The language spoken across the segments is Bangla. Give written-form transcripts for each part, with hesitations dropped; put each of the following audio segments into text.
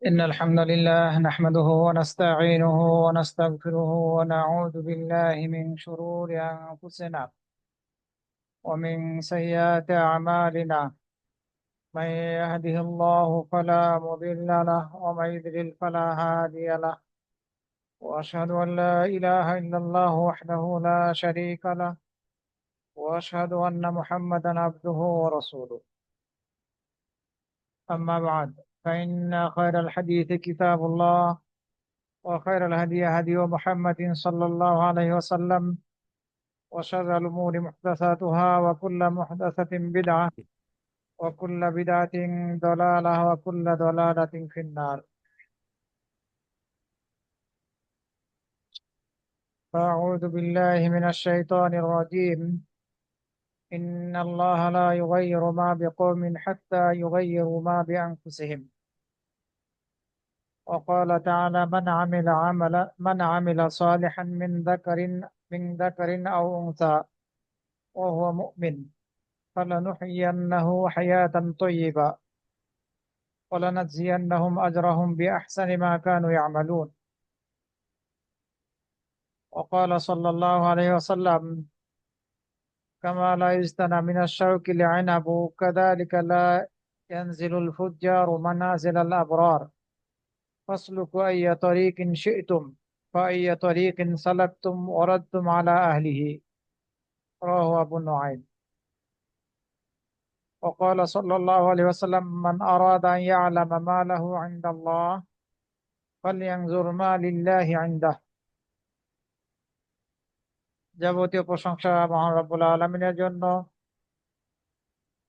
إن الحمد لله نحمده ونستعينه ونستغفره ونعوذ بالله من شرور أنفسنا ومن سيئات أعمالنا. من يهده الله فلا مضل له ومن يضلل فلا هادي له. وأشهد أن لا إله إلا الله وحده لا شريك له، وأشهد أن محمدا عبده ورسوله. أما بعد، فإن خير الحديث كتاب الله، وخير الهدي هدي محمد صلى الله عليه وسلم، وشر الأمور محدثاتها، وكل محدثة بدعة، وكل بدعة ضلالة، وكل ضلالة في النار. فأعوذ بالله من الشيطان الرجيم. إن الله لا يغير ما بقوم حتى يغيروا ما بأنفسهم. وقال تعالى: من عمل صالحا من ذكر أو أنثى وهو مؤمن فلنحيينه حياة طيبة ولنجزينهم أجرهم بأحسن ما كانوا يعملون. وقال صلى الله عليه وسلم: كما لا يستنى من الشوك العنب، كذلك لا ينزل الفجار منازل الأبرار، فاسلكوا أي طريق شئتم، فأي طريق سلكتم وردتم على أهله. رواه أبو نعيم. وقال صلى الله عليه وسلم: من أراد أن يعلم ما له عند الله فلينظر ما لله عنده। যাবতীয় প্রশংসা মহান রব্বুল আলমিনের জন্য।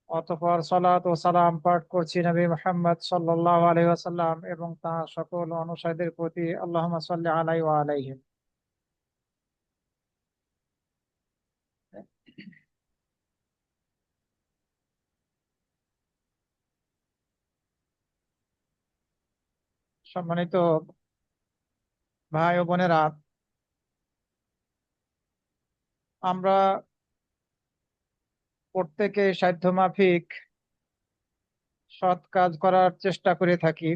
অতঃপর সালাত ও সালাম পাঠ করছি নবী মুহাম্মদ সাল্লাল্লাহু আলাইহি ওয়াসাল্লাম এবং তাঁর সকল অনুসারীদের প্রতি। আল্লাহুম্মা সাল্লি আলাইহি ওয়া আলাইহিম। সম্মানিত ভাই ও বোনেরা, আমরা প্রত্যেকে সাধ্যমাফিক সৎ কাজ করার চেষ্টা করে থাকি।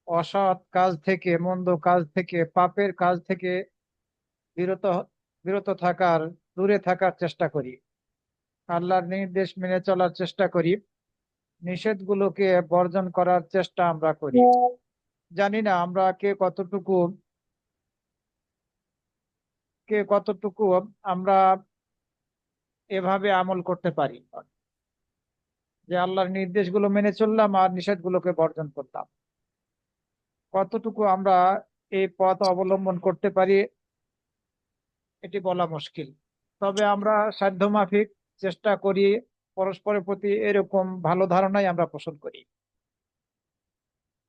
অসৎ কাজ থেকে, মন্দ কাজ থেকে, পাপের কাজ থেকে বিরত বিরত থাকার, দূরে থাকার চেষ্টা করি। আল্লাহর নির্দেশ মেনে চলার চেষ্টা করি, নিষেধগুলোকে বর্জন করার চেষ্টা আমরা করি। জানি না আমরা কে কতটুকু আমরা এভাবে আমল করতে পারি যে আল্লাহর নির্দেশগুলো মেনে চললাম আর নিষেধগুলোকে বর্জন করলাম। কতটুকু আমরা এই পথ অবলম্বন করতে পারি এটি বলা মুশকিল। তবে আমরা সাধ্যমাফিক চেষ্টা করি, পরস্পরের প্রতি এরকম ভালো ধারণাই আমরা পোষণ করি।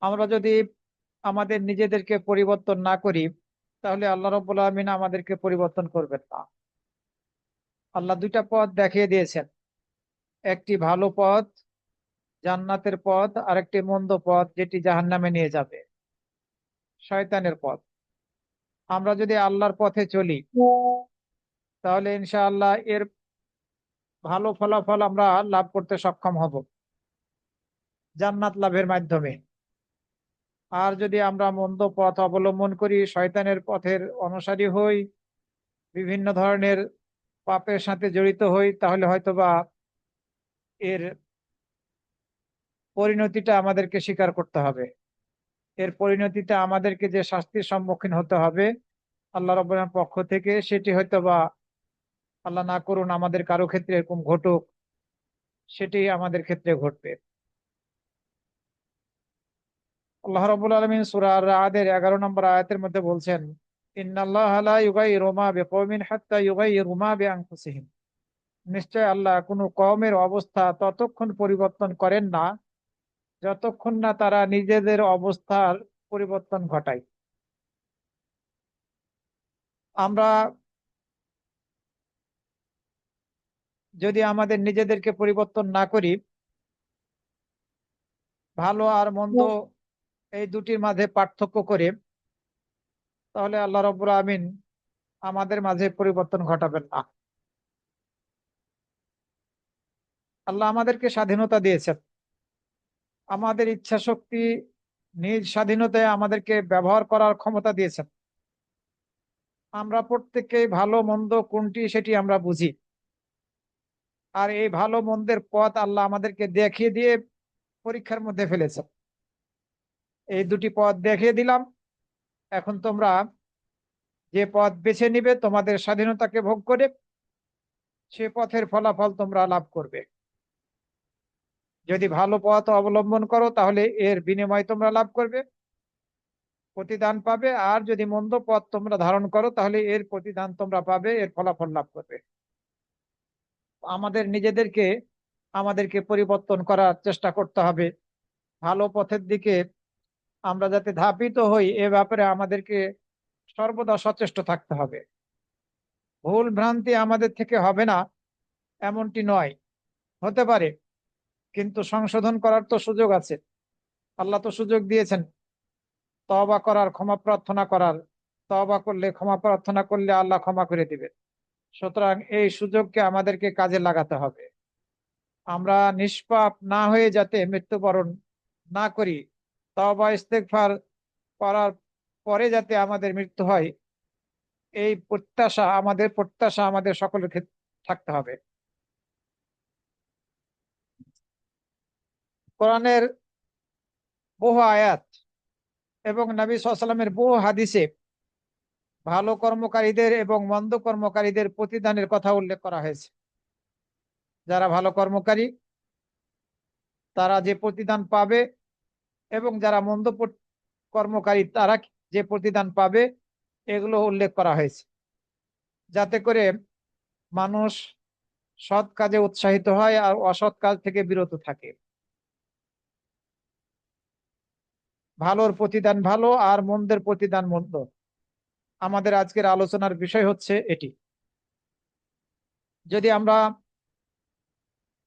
আমরা যদি আমাদের নিজেদেরকে পরিবর্তন না করি, তাহলে আল্লাহ রাব্বুল আলামিন আমাদেরকে পরিবর্তন করবেন না। আল্লাহ দুইটা পথ দেখিয়ে দিয়েছেন, একটি ভালো পথ, জান্নাতের পথ, আর একটি মন্দ পথ যেটি জাহান্নামে নিয়ে যাবে, শয়তানের পথ। আমরা যদি আল্লাহর পথে চলি, তাহলে ইনশাআল্লাহ এর ভালো ফলাফল আমরা লাভ করতে সক্ষম হব জান্নাত লাভের মাধ্যমে। আর যদি আমরা মন্দ পথ অবলম্বন করি, শয়তানের পথের অনুসারী হই, বিভিন্ন ধরনের পাপের সাথে জড়িত হই, তাহলে হয়তোবা এর পরিণতিটা আমাদেরকে স্বীকার করতে হবে। এর পরিণতিটা আমাদেরকে যে শাস্তির সম্মুখীন হতে হবে আল্লাহ রাব্বুল আলামিনের পক্ষ থেকে, সেটি হয়তোবা, আল্লাহ না করুন আমাদের কারো ক্ষেত্রে এরকম ঘটুক, সেটি আমাদের ক্ষেত্রে ঘটবে। আল্লাহ রাব্বুল আলামিন সূরা আর-রা'দের 11 নম্বর আয়াতের মধ্যে বলছেন: ইন্নাল্লাহা লা ইউগাইয়িরু মা বিকওমিন হাত্তা ইউগাইয়িরু মা বিআনফুসিহিম। নিশ্চয় আল্লাহ কোনো কওমের অবস্থা ততক্ষণ পরিবর্তন করেন না যতক্ষণ না তারা নিজেদের অবস্থার পরিবর্তন ঘটায়। আমরা যদি আমাদের নিজেদেরকে পরিবর্তন না করি, ভালো আর মন্দ এই দুটির মাঝে পার্থক্য করে, তাহলে আল্লাহ রাব্বুল আমিন আমাদের মাঝে পরিবর্তন ঘটাবেন না। আল্লাহ আমাদেরকে স্বাধীনতা দিয়েছেন, আমাদের ইচ্ছা শক্তি নিজ স্বাধীনতায় আমাদেরকে ব্যবহার করার ক্ষমতা দিয়েছেন। আমরা প্রত্যেককেই ভালো মন্দ কোনটি সেটি আমরা বুঝি। আর এই ভালো মন্দের পথ আল্লাহ আমাদেরকে দেখিয়ে দিয়ে পরীক্ষার মধ্যে ফেলেছেন। এই দুটি পথ দেখিয়ে দিলাম, এখন তোমরা যে পথ বেছে নিবে তোমাদের স্বাধীনতাকে ভোগ করে, সে পথের ফলাফল তোমরা লাভ করবে। যদি ভালো পথ অবলম্বন করো তাহলে এর বিনিময় তোমরা লাভ করবে, প্রতিদান পাবে। আর যদি মন্দ পথ তোমরা ধারণ করো তাহলে এর প্রতিদান তোমরা পাবে, এর ফলাফল লাভ করবে। আমাদের নিজেদেরকে আমাদেরকে পরিবর্তন করার চেষ্টা করতে হবে। ভালো পথের দিকে আমরা যাতে ধাবিত হই এ ব্যাপারে আমাদেরকে সর্বদা সচেষ্ট থাকতে হবে। ভুল ভ্রান্তি আমাদের থেকে হবে না এমনটি নয়, হতে পারে, কিন্তু সংশোধন করার তো সুযোগ আছে। আল্লাহ তো সুযোগ দিয়েছেন তওবা করার, ক্ষমা প্রার্থনা করার। তওবা করলে, ক্ষমা প্রার্থনা করলে আল্লাহ ক্ষমা করে দিবেন। সুতরাং এই সুযোগকে আমাদেরকে কাজে লাগাতে হবে। আমরা নিষ্পাপ না হয়ে যাতে মৃত্যুবরণ না করি, তওবা ইস্তেগফার করার পরে যাতে আমাদের মৃত্যু হয়, এই প্রত্যাশা আমাদের সকলের ক্ষেত্রে থাকতে হবে। কোরআনের বহু আয়াত এবং নবী সাল্লাল্লাহু আলাইহি ওয়াসাল্লামের বহু হাদিসে ভালো কর্মকারীদের এবং মন্দ কর্মকারীদের প্রতিদানের কথা উল্লেখ করা হয়েছে। যারা ভালো কর্মকারী তারা যে প্রতিদান পাবে, এবং যারা কর্মকারী তারা যে প্রতিদান পাবে, এগুলো উল্লেখ করা হয়েছে, যাতে করে মানুষ সৎ কাজে উৎসাহিত হয় আর অসৎ কাজ থেকে বিরত থাকে। ভালোর প্রতিদান ভালো আর মন্দের প্রতিদান মন্দ। আমাদের আজকের আলোচনার বিষয় হচ্ছে এটি। যদি আমরা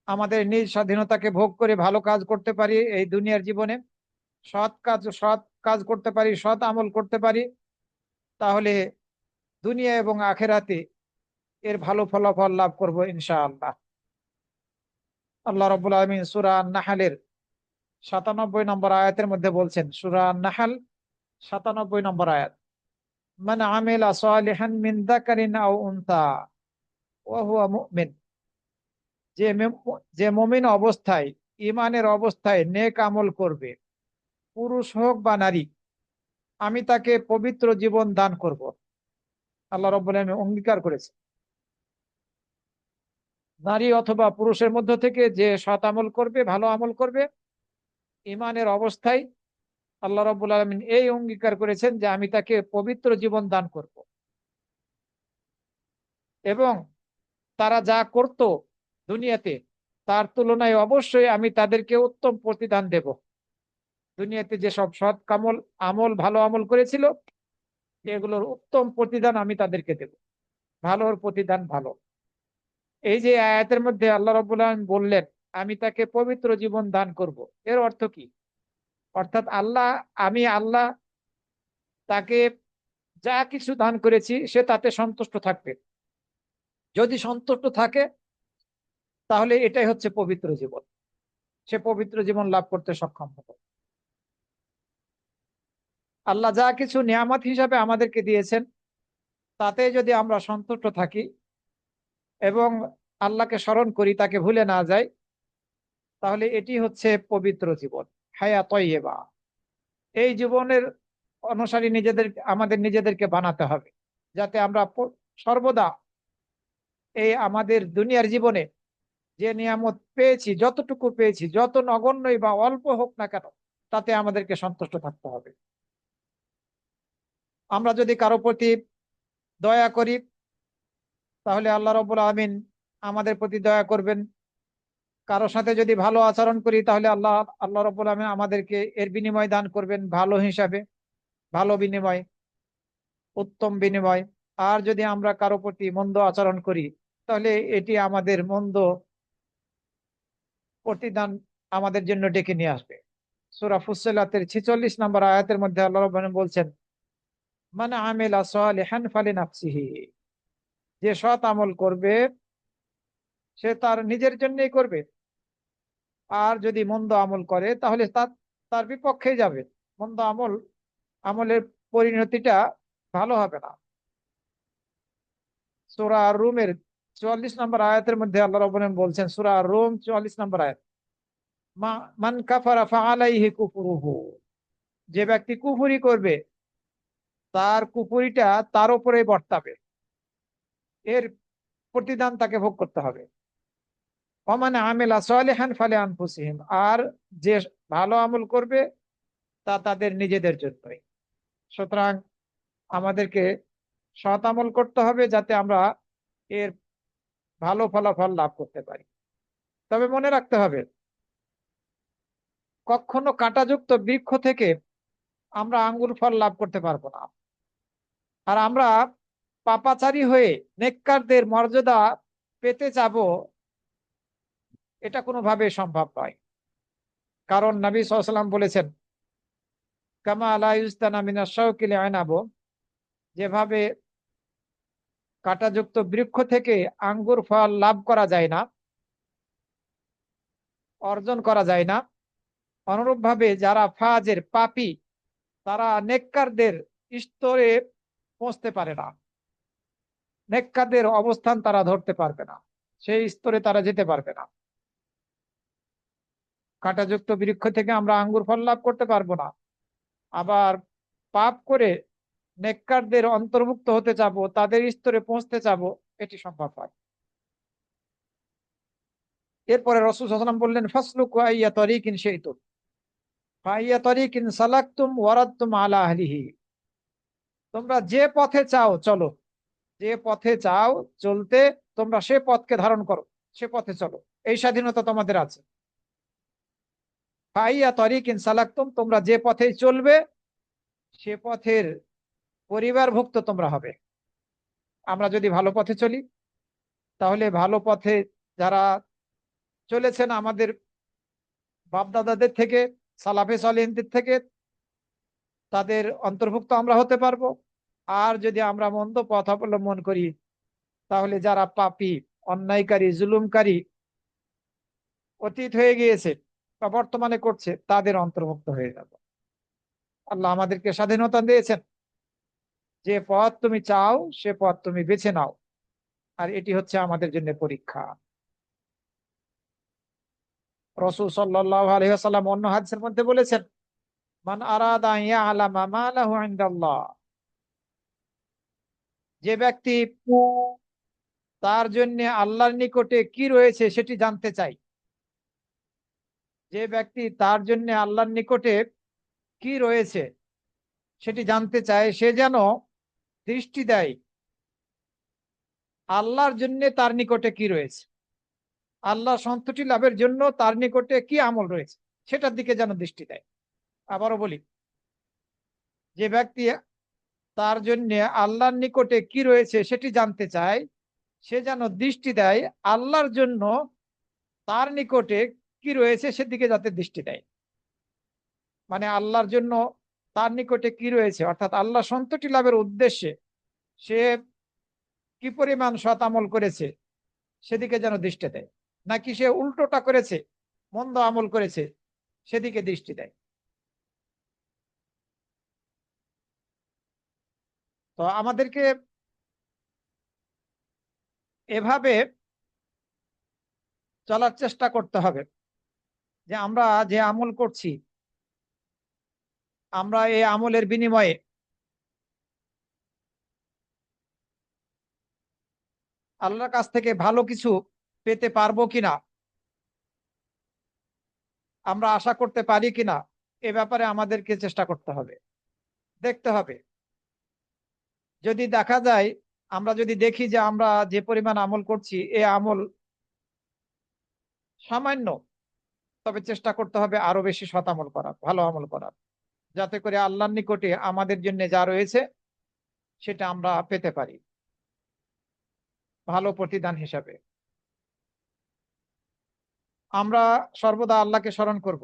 আমাদের নিজ স্বাধীনতাকে ভোগ করে ভালো কাজ করতে পারি এই দুনিয়ার জীবনে, সৎ কাজ করতে পারি, সৎ আমল করতে পারি, তাহলে দুনিয়া এবং আখেরাতে এর ভালো ফলাফল লাভ করব ইনশাআল্লাহ। আল্লাহ রাব্বুল আলামিন সূরা আন-নাহলের ৯৭ নম্বর আয়াতের মধ্যে বলছেন, সূরা আন-নাহল ৯৭ নম্বর আয়াত, মান আমিলা সালিহান মিন যাকারিন আও উনসা ওয়া হুয়া মুমিন। যে মুমিন অবস্থায়, ঈমানের অবস্থায় নেক আমল করবে, পুরুষ হোক বা নারী, আমি তাকে পবিত্র জীবন দান করব। আল্লাহ রাব্বুল আলামিন অঙ্গীকার করেছে, নারী অথবা পুরুষের মধ্য থেকে যে সৎ আমল করবে, ভালো আমল করবে ঈমানের অবস্থায়, আল্লাহ রাব্বুল আলামিন এই অঙ্গীকার করেছেন যে আমি তাকে পবিত্র জীবন দান করব। এবং তারা যা করত দুনিয়াতে তার তুলনায় অবশ্যই আমি তাদেরকে উত্তম প্রতিদান দেব। দুনিয়াতে যেসব সৎ আমল ভালো আমল করেছিল এগুলোর উত্তম প্রতিদান আমি তাদেরকে দেব। ভালোর প্রতিদান ভালো। এই যে আয়াতের মধ্যে আল্লাহ রাব্বুল আলামিন বললেন আমি তাকে পবিত্র জীবন দান করব, এর অর্থ কি? অর্থাৎ আমি আল্লাহ তাকে যা কিছু দান করেছি সে তাতে সন্তুষ্ট থাকবে। যদি সন্তুষ্ট থাকে তাহলে এটাই হচ্ছে পবিত্র জীবন, সে পবিত্র জীবন লাভ করতে সক্ষম হবে। আল্লাহ যা কিছু নিয়ামত হিসাবে আমাদেরকে দিয়েছেন তাতে যদি আমরা সন্তুষ্ট থাকি এবং আল্লাহকে স্মরণ করি, তাকে ভুলে না যাই, তাহলে এটি হচ্ছে পবিত্র জীবন, হায়াত তয়্যেবা। এই জীবনের অনুসারী আমাদের নিজেদেরকে বানাতে হবে, যাতে আমরা সর্বদা এই আমাদের দুনিয়ার জীবনে যে নিয়ামত পেয়েছি, যতটুকু পেয়েছি, যত নগণ্যই বা অল্প হোক না কেন, তাতে আমাদেরকে সন্তুষ্ট থাকতে হবে। আমরা যদি কারো প্রতি দয়া করি তাহলে আল্লাহ রাব্বুল আমিন আমাদের প্রতি দয়া করবেন। কারো সাথে যদি ভালো আচরণ করি তাহলে আল্লাহ রাব্বুল আমিন আমাদেরকে এর বিনিময় দান করবেন ভালো হিসাবে, ভালো বিনিময়, উত্তম বিনিময়। আর যদি আমরা কারো প্রতি মন্দ আচরণ করি তাহলে এটি আমাদের মন্দ প্রতিদান আমাদের জন্য ডেকে নিয়ে আসবে। সূরা ফুসসিলাতের ৪৬ নম্বর আয়াতের মধ্যে আল্লাহ রাব্বুল আমিন বলছেন, মান আমিলা সালিহান ফালিনাফসিহি। যে সৎ আমল করবে সে তার নিজের জন্যই করবে, আর যদি মন্দ আমল করে তাহলে তার বিপক্ষে যাবে। মন্দ আমলের পরিণতিটা ভালো হবে না। সূরা রুমের 44 নম্বর আয়াতের মধ্যে আল্লাহ রাব্বুল আলামিন বলছেন, সূরা রুম 44 নম্বর আয়াত, মান কাফারা ফাআলাইহি কুফরুহু, যে ব্যক্তি কুফরি করবে তার কুফরিটা তার উপরে বর্তাবে, এর প্রতিদান তাকে ভোগ করতে হবে। ওমান আমিলা সালিহান ফালিআনফুসিহিম, আর যে ভালো আমল করবে তা তাদের নিজেদের জন্যই। সুতরাং আমাদেরকে সৎ আমল করতে হবে যাতে আমরা এর ভালো ফলাফল লাভ করতে পারি। তবে মনে রাখতে হবে, কখনো কাঁটাযুক্ত বৃক্ষ থেকে আমরা আঙ্গুর ফল লাভ করতে পারবো না। আর আমরা পাপাচারী হয়ে নেককারদের মর্যাদা পেতে যাব, এটা কোনোভাবে সম্ভব নয়। কারণ নবী সাল্লাল্লাহু আলাইহি ওয়াসাল্লাম বলেছেন, কামা লা ইউস্তানা মিনাশ শাওকিল আনাবু, যেভাবে কাঁটাযুক্ত বৃক্ষ থেকে আঙ্গুর ফল লাভ করা যায় না, অর্জন করা যায় না, অনুরূপ ভাবে যারা ফাজের পাপী তারা নেককারদের স্তরে পৌঁছতে পারে না, নেককারদের অবস্থান তারা ধরতে পারবে না, সেই স্তরে তারা যেতে পারবে না। কাঁটাযুক্ত বৃক্ষ থেকে আমরা আঙ্গুর ফল লাভ করতে পারবো না, আবার পাপ করে নেককারদের অন্তর্ভুক্ত হতে চাবো, তাদের স্তরে পৌঁছতে চাবো, এটি সম্ভব হয়। এরপরে রাসূল সাল্লাল্লাহু আলাইহি ওয়াসাল্লাম বললেন, ফাসলুকু আইয়া তারিকিন শাইতুম ফাইয়া তারিকিন সালাকতুম ওয়ারাদতুম আলা আহলিহি, তোমরা যে পথে চাও চলো, যে পথে চাও চলতে তোমরা সে পথকে ধারণ করো, সে পথে চলো, এই স্বাধীনতা তোমাদের আছে। ফাইয়া তারিকিন সালাকতুম, তোমরা যে পথে চলবে সে পথের পরিবারভুক্ত তোমরা হবে। আমরা যদি ভালো পথে চলি, তাহলে ভালো পথে যারা চলেছেন আমাদের বাপদাদাদের থেকে, সালাফে সালেহিনদের থেকে, তাদের অন্তর্ভুক্ত আমরা হতে পারবো। আর যদি আমরা মন্দ পথ অবলম্বন করি, তাহলে যারা পাপী, অন্যায়কারী, জুলুমকারী অতীত হয়ে গিয়েছে বা বর্তমানে করছে, তাদের অন্তর্ভুক্ত হয়ে যাব। আল্লাহ আমাদেরকে স্বাধীনতা দিয়েছেন, যে পথ তুমি চাও সে পথ তুমি বেছে নাও, আর এটি হচ্ছে আমাদের জন্য পরীক্ষা। রাসূল সাল্লাল্লাহু আলাইহি ওয়াসাল্লাম অন্য হাদিসের মধ্যে বলেছেন, মান আরাদা আন ইয়ালামা মা লাহু ইনদাল্লাহ, যে ব্যক্তি তার জন্য আল্লাহর নিকটে কি রয়েছে সেটি জানতে চাই, যে ব্যক্তি তার জন্য আল্লাহর নিকটে কি রয়েছে সেটি জানতে চায়, সে যেন দৃষ্টি দেয় আল্লাহর জন্য তার নিকটে কি রয়েছে, আল্লাহ সন্তুষ্টি লাভের জন্য তার নিকটে কি আমল রয়েছে, সেটার দিকে যেন দৃষ্টি দেয়। আবারও বলি, যে ব্যক্তি তার জন্য আল্লাহর নিকটে কি রয়েছে সেটি জানতে চায়, সে যেন দৃষ্টি দেয় আল্লাহর জন্য তার নিকটে কি রয়েছে সেদিকে যাতে দৃষ্টি দেয়। মানে আল্লাহর জন্য তার নিকটে কি রয়েছে, অর্থাৎ আল্লাহ সন্তুষ্টি লাভের উদ্দেশ্যে সে কি পরিমাণ সৎ আমল করেছে সেদিকে যেন দৃষ্টি দেয়, নাকি সে উল্টোটা করেছে, মন্দ আমল করেছে, সেদিকে দৃষ্টি দেয়। তো আমাদেরকে এভাবে চলার চেষ্টা করতে হবে যে আমরা যে আমল করছি, আমরা এই আমলের বিনিময়ে আল্লাহর কাছ থেকে ভালো কিছু পেতে পারবো কিনা, আমরা আশা করতে পারি কিনা, এ ব্যাপারে আমাদেরকে চেষ্টা করতে হবে, দেখতে হবে। যদি দেখা যায়, আমরা যদি দেখি যে আমরা যে পরিমাণ আমল করছি এ আমল সামান্য, তবে চেষ্টা করতে হবে আরো বেশি সৎ আমল করার, ভালো আমল করার, যাতে করে আল্লাহর নিকটে আমাদের জন্য যা রয়েছে সেটা আমরা পেতে পারি ভালো প্রতিদান হিসাবে। আমরা সর্বদা আল্লাহকে স্মরণ করব,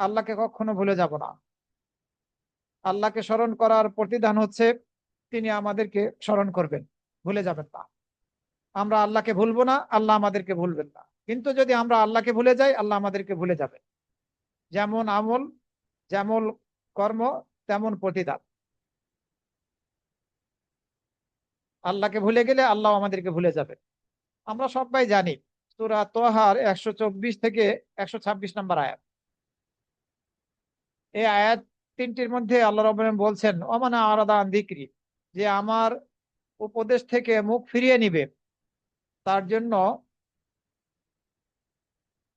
আল্লাহকে কখনো ভুলে যাব না। আল্লাহকে স্মরণ করার প্রতিদান হচ্ছে তিনি আমাদেরকে স্মরণ করবেন, ভুলে যাবেন না। আমরা আল্লাহকে ভুলবো না, আল্লাহ আমাদেরকে ভুলবেন না। কিন্তু যদি আমরা আল্লাহকে ভুলে যাই, আল্লাহ আমাদেরকে ভুলে যাবেন। যেমন আমল, যেমন কর্ম তেমন প্রতিদান। আল্লাহকে ভুলে গেলে আল্লাহ আমাদেরকে ভুলে যাবে। আমরা সবাই জানি সূরা তোহার 124 থেকে 126 নম্বর আয়াত। এই আয়াত তিনটির মধ্যে আল্লাহ রাব্বুল আলামিন বলছেন ওমানা আরাদা আন যিকরি, যে আমার উপদেশ থেকে মুখ ফিরিয়ে নিবে তার জন্য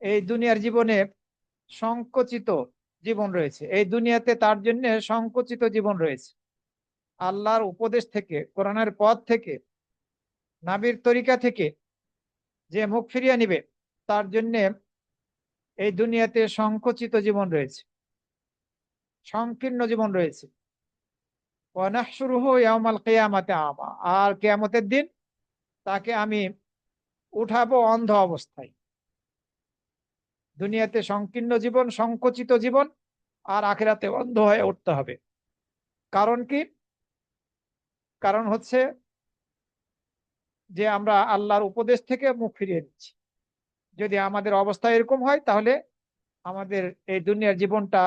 এই দুনিয়ার জীবনে সংকুচিত জীবন রয়েছে, এই দুনিয়াতে তার জন্য সংকুচিত জীবন রয়েছে। আল্লাহর উপদেশ থেকে, কোরআনের পথ থেকে, নাবির তরিকা থেকে যে মুখ ফিরিয়ে নিবে তার জন্য এই দুনিয়াতে সংকুচিত জীবন রয়েছে, সংকীর্ণ জীবন রয়েছে। ওয়ানাহশুরুহু ইয়াওমাল কিয়ামাতি আমা, আর কিয়ামতের দিন তাকে আমি উঠাবো অন্ধ অবস্থায়। দুনিয়াতে সংকীর্ণ জীবন, সংকুচিত জীবন, আর আখিরাতে অন্ধ হয়ে উঠতে হবে। কারণ কি? কারণ হচ্ছে যে আমরা আল্লাহর উপদেশ থেকে মুখ ফিরিয়ে দিচ্ছি। যদি আমাদের অবস্থা এরকম হয় তাহলে আমাদের এই দুনিয়ার জীবনটা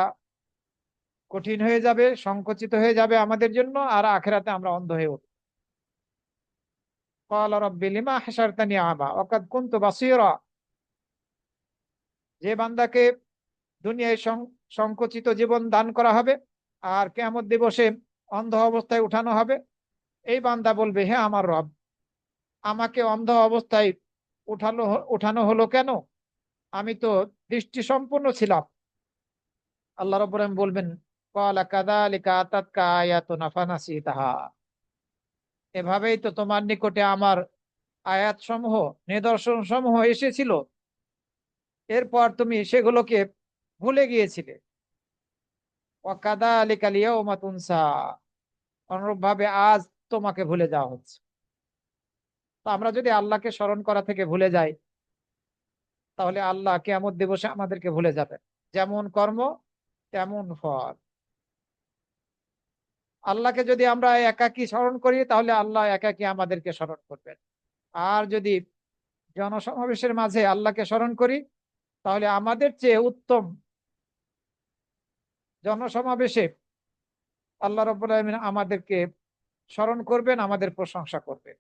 কঠিন হয়ে যাবে, সংকুচিত হয়ে যাবে আমাদের জন্য, আর আখিরাতে আমরা অন্ধ হয়ে উঠব। ক্বালা রাব্বি লিমা হাশারতানি আমা ওয়া কাদ কুনতু বাসীরা, যে বান্দাকে দুনিয়ায় সংকুচিত জীবন দান করা হবে আর কিয়ামত দিবসে অন্ধ অবস্থায় উঠানো হবে, এই বান্দা বলবে, হে আমার রব, আমাকে অন্ধ অবস্থায় উঠানো হলো কেন? আমি তো দৃষ্টি সম্পন্ন ছিলাম। আল্লাহ রাব্বুল আলামিন বলবেন, ক্বালা কাযালিকা আতাতকা আয়াতুনা ফানাসিতাহা, এভাবেই তো তোমার নিকটে আমার আয়াত সমূহ, নিদর্শন সমূহ এসেছিল, এরপর তুমি সেগুলোকে ভুলে গিয়েছিলে। ওয়া কাযালিকাল ইয়াউমা তুনসা, অনুরূপ ভাবে আজ তোমাকে ভুলে যাওয়া হচ্ছে। তো আমরা যদি আল্লাহকে স্মরণ করা থেকে ভুলে যাই তাহলে আল্লাহ কিয়ামত দিবসে আমাদেরকে ভুলে যাবেন। যেমন কর্ম তেমন ফল। আল্লাহকে যদি আমরা একাকী স্মরণ করি তাহলে আল্লাহ একাকী আমাদেরকে স্মরণ করবেন। আর যদি জনসমাবেশের মাঝে আল্লাহকে স্মরণ করি তাহলে আমাদের চেয়ে উত্তম জনসমাবেশে আল্লাহ রাব্বুল আলামিন আমাদেরকে স্মরণ করবেন, আমাদের প্রশংসা করবেন।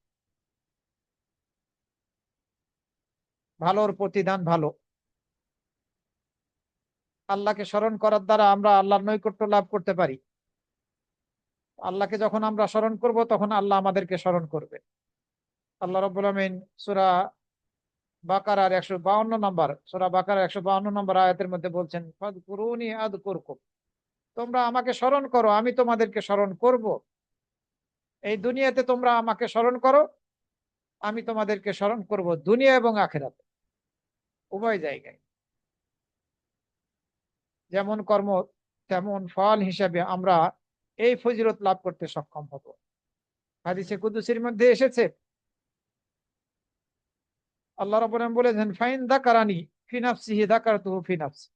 ভালোর প্রতিদান ভালো। আল্লাহকে স্মরণ করার দ্বারা আমরা আল্লাহর নৈকট্য লাভ করতে পারি। আল্লাহকে যখন আমরা স্মরণ করব তখন আল্লাহ আমাদেরকে স্মরণ করবে। আল্লাহ রাব্বুল আলামিন সূরা বাকারার 152 নম্বর, সূরা বাকারার 152 নম্বর আয়াতের মধ্যে বলছেন, ফাযকুরুনি আযকুরকুম, তোমরা আমাকে স্মরণ করো, আমি তোমাদেরকে স্মরণ করব। এই দুনিয়াতে তোমরা আমাকে স্মরণ করো, আমি তোমাদেরকে স্মরণ করব দুনিয়া এবং আখিরাতে, উভয় জায়গায়। যেমন কর্ম তেমন ফল হিসাবে আমরা এই ফজিলত লাভ করতে সক্ষম হব। হাদিসে কুদসির মধ্যে এসেছে, আল্লাহ রাব্বুল আলামিন বলেছেন, ফাইন যাকারানি ফি নাফসিহি যাকারতুহু ফি নাফসি,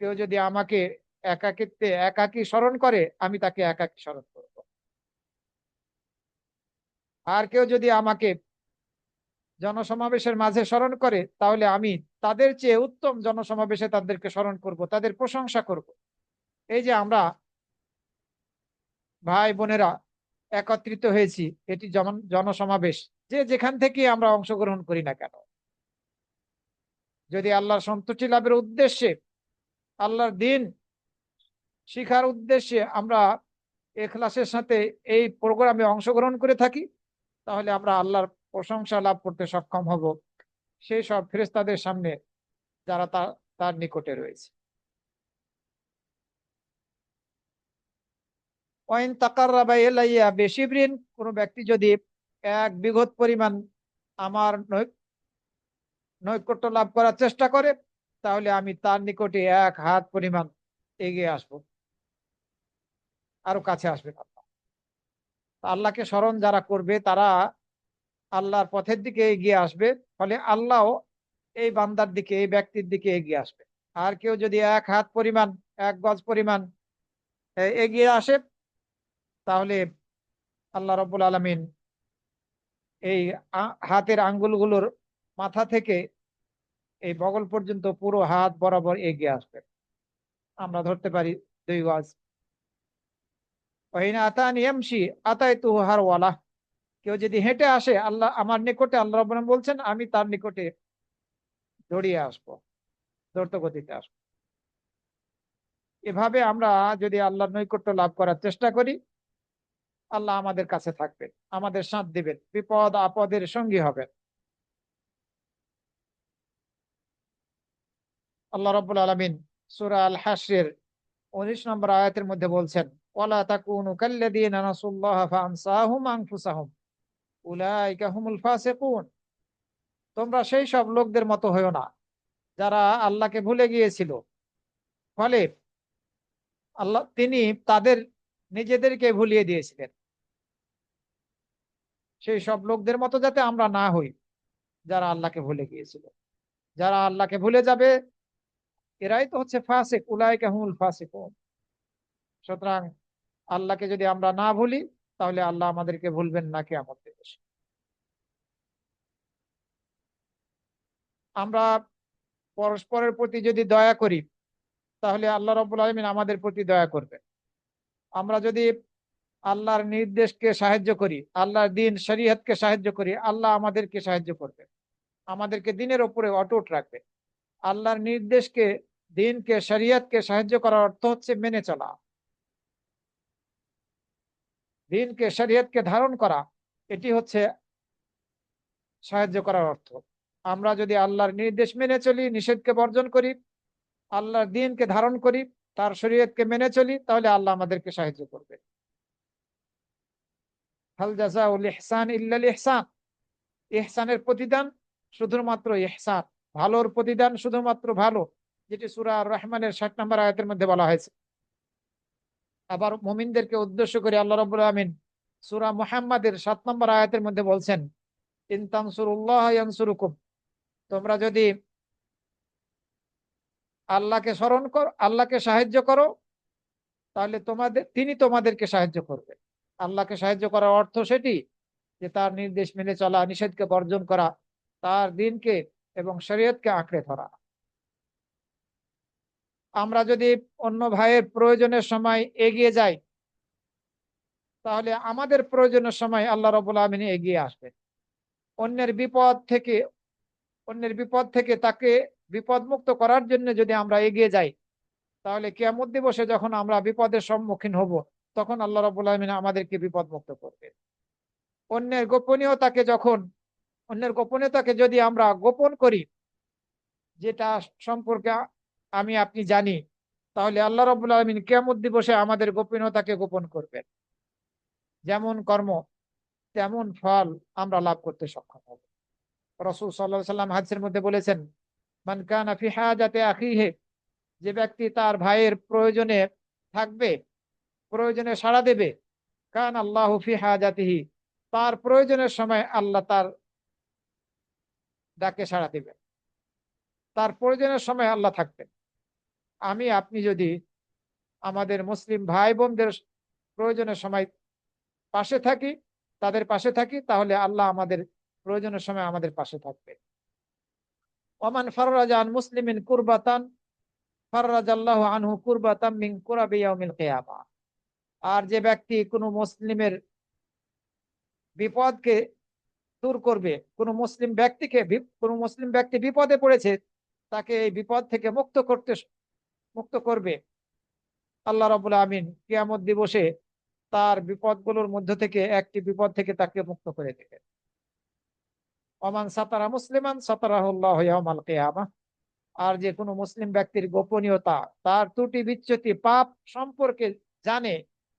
কেউ যদি আমাকে একাকিত্বে একাকী স্মরণ করে আমি তাকে একাকী স্মরণ করব। আর কেউ যদি আমাকে জনসমাবেশের মাঝে স্মরণ করে তাহলে আমি তাদের চেয়ে উত্তম জনসমাবেশে তাদেরকে স্মরণ করব, তাদের প্রশংসা করব। এই যে আমরা ভাই বোনেরা একত্রিত হয়েছি, এটি যেমন জনসমাবেশ, যে যেখান থেকে আমরা অংশগ্রহণ করি না কেন, যদি আল্লাহর সন্তুষ্টি লাভের উদ্দেশ্যে, আল্লাহর দিন শিখার উদ্দেশ্যে আমরা ইখলাসের সাথে এই প্রোগ্রামে অংশগ্রহণ করে থাকি তাহলে আমরা আল্লাহর প্রশংসা লাভ করতে সক্ষম হব সেই সব ফেরেশতাদের সামনে যারা তার নিকটে রয়েছে। ওয়াইন তাকাররাবা ইলাইয়া বিশিবরিন, কোন ব্যক্তি যদি 1 বিঘত পরিমাণ আমার নৈকট্য লাভ করার চেষ্টা করে তাহলে আমি তার নিকটে 1 হাত পরিমাণ এগিয়ে আসব, আরো কাছে আসবে আল্লাহ। আল্লাহকে স্মরণ যারা করবে তারা আল্লাহর পথের দিকে এগিয়ে আসবে, ফলে আল্লাহ এই বান্দার দিকে, এই ব্যক্তির দিকে এগিয়ে আসবে। আর কেউ যদি 1 হাত পরিমাণ, 1 গজ পরিমাণ এগিয়ে আসে তাহলে আল্লাহ রাব্বুল আলামিন এই হাতের আঙ্গুলগুলোর মাথা থেকে এই বগল পর্যন্ত পুরো হাত বরাবর এগিয়ে আসবে। আমরা ধরতে পারি 2 গজ, ওয়াইন আতানি ইয়ামশি আতাইতুহু হারওয়ালা। কেউ যদি হেঁটে আসে আল্লাহ আমার নিকটে, আল্লাহ রাব্বুল আলামিন বলছেন আমি তার নিকটে দৌড়িয়ে আসবো, দ্রুত গতিতে আসবো। এভাবে আমরা যদি আল্লাহর নৈকট্য লাভ করার চেষ্টা করি, আল্লাহ আমাদের কাছে থাকবেন, আমাদের সাথ দিবেন, বিপদ আপদের সঙ্গী হবেন। আল্লাহ রাব্বুল আলামিন সূরা আল হাশরের 19 নম্বর আয়াতের মধ্যে বলছেন, ওয়ালা তাকুনু কাল্লাযীনা নাসুল্লাহা ফাআনসাহুম আনফুসাহুম উলাইকা হুমুল ফাসিকুন। তোমরা সেই সব লোকদের মতো হইও না যারা আল্লাহকে ভুলে গিয়েছিল, ফলে আল্লাহ তিনি তাদের নিজেদেরকে ভুলিয়ে দিয়েছিলেন। সেই সব লোকদের মতো যাতে আমরা না হই যারা আল্লাহকে ভুলে গিয়েছিল। যারা আল্লাহকে ভুলে যাবে এরাই তো হচ্ছে ফাসিক, উলাইকা হুমুল ফাসিকুন। সুতরাং আল্লাহকে যদি আমরা না ভুলি, তাহলে আল্লাহ আমাদেরকে ভুলবেন না কিয়ামত দিবসে। আমরা পরস্পরের প্রতি যদি দয়া করি, তাহলে আল্লাহ রাব্বুল আলামিন আমাদের প্রতি দয়া করবে। আমরা যদি আল্লাহর নির্দেশকে সাহায্য করি, আল্লাহর দিন শরীয়তকে সাহায্য করি, আল্লাহ আমাদেরকে সাহায্য করবে, আমাদেরকে দিনের উপরে অটুট রাখবে। আল্লাহর নির্দেশকে, দিনকে, শরীয়তকে সাহায্য করার অর্থ হচ্ছে মেনে চলা, দিনকে শরীয়তকে ধারণ করা, এটি হচ্ছে সাহায্য করার অর্থ। আমরা যদি আল্লাহর নির্দেশ মেনে চলি, নিষেধকে বর্জন করি, আল্লাহর দিনকে ধারণ করি, তার শরীয়তকে মেনে চলি, তাহলে আল্লাহ আমাদেরকে সাহায্য করবে। হাল জাযাউল ইহসান ইল্লাল ইহসান। ইহসানের প্রতিদান শুধুমাত্র ইহসান, ভালোর প্রতিদান শুধুমাত্র ভালো, যেটি সূরা আর রহমানের 60 নম্বর আয়াতের মধ্যে বলা হয়েছে। আবার মুমিনদেরকে উদ্দেশ্য করে আল্লাহ রাব্বুল আমিন সূরা মুহাম্মাদের 7 নম্বর আয়াতের মধ্যে বলছেন, ইন তানসুরুল্লাহ ইয়ানসুরুকুম। তোমরা যদি আল্লাহকে স্মরণ করো, আল্লাহকে সাহায্য করো, তাহলে তিনি তোমাদেরকে সাহায্য করবে। আল্লাহকে সাহায্য করার অর্থ সেটি যে তার নির্দেশ মেনে চলা, নিষেধকে বর্জন করা, তার দিনকে এবং শরীয়তকে আঁকড়ে ধরা। আমরা যদি অন্য ভাইয়ের প্রয়োজনের সময় এগিয়ে যাই, তাহলে আমাদের প্রয়োজনের সময় আল্লাহ রাব্বুল আমিন এগিয়ে আসবেন। অন্যের বিপদ থেকে অন্যের বিপদ থেকে তাকে বিপদ মুক্ত করার জন্য যদি আমরা এগিয়ে যাই, তাহলে কিয়ামত দিবসে যখন আমরা বিপদের সম্মুখীন হব, তখন আল্লাহ রাব্বুল আমিন আমাদেরকে বিপদ মুক্ত করবে। অন্যের গোপনীয়তাকে যখন অন্যের গোপনীয়তাকে যদি আমরা গোপন করি, যেটা সম্পর্কে আমি আপনি জানি, তাহলে আল্লাহ রাব্বুল আলামিন কিয়ামত দিবসে আমাদের গোপনীয়তাকে গোপন করবেন। যেমন কর্ম তেমন ফল আমরা লাভ করতে সক্ষম হব। রাসূল সাল্লাল্লাহু আলাইহি সাল্লাম হাদিসের মধ্যে বলেছেন, মান কানা ফি হাজাতি আখিহি। যে ব্যক্তি তার ভাইয়ের প্রয়োজনে থাকবে, প্রয়োজনে সাড়া দেবে, কান আল্লাহু ফি হাজাতিহি। তার প্রয়োজনের সময় আল্লাহ তার ডাকে সাড়া দিবেন, তার প্রয়োজনের সময় আল্লাহ থাকবেন। আমি আপনি যদি আমাদের মুসলিম ভাই বোনদের প্রয়োজনের সময় পাশে থাকি, তাদের পাশে থাকি, তাহলে আল্লাহ আমাদের প্রয়োজনের সময় আমাদের পাশে থাকবে। ওমান ফাররাজা আন মুসলিমিন কুরবাতান ফাররাজাল্লাহু আনহু কুরবাতাম মিন কুরাবি ইয়াউমিল কিয়ামা। আর যে ব্যক্তি কোনো মুসলিমের বিপদকে দূর করবে, কোনো মুসলিম ব্যক্তি বিপদে পড়েছে, তাকে এই বিপদ থেকে মুক্ত করবে, আল্লাহ রাব্বুল আমিন কিয়ামত দিবসে তার বিপদগুলোর মধ্য থেকে একটি বিপদ থেকে তাকে মুক্ত করে দেবে। ওমান সাতারা মুসলিমান সাতারাহুল্লাহু ইয়াউমাল কিয়ামাহ। আর যে কোনো মুসলিম ব্যক্তির গোপনীয়তা, তার ত্রুটি বিচ্যুতি পাপ সম্পর্কে জানে,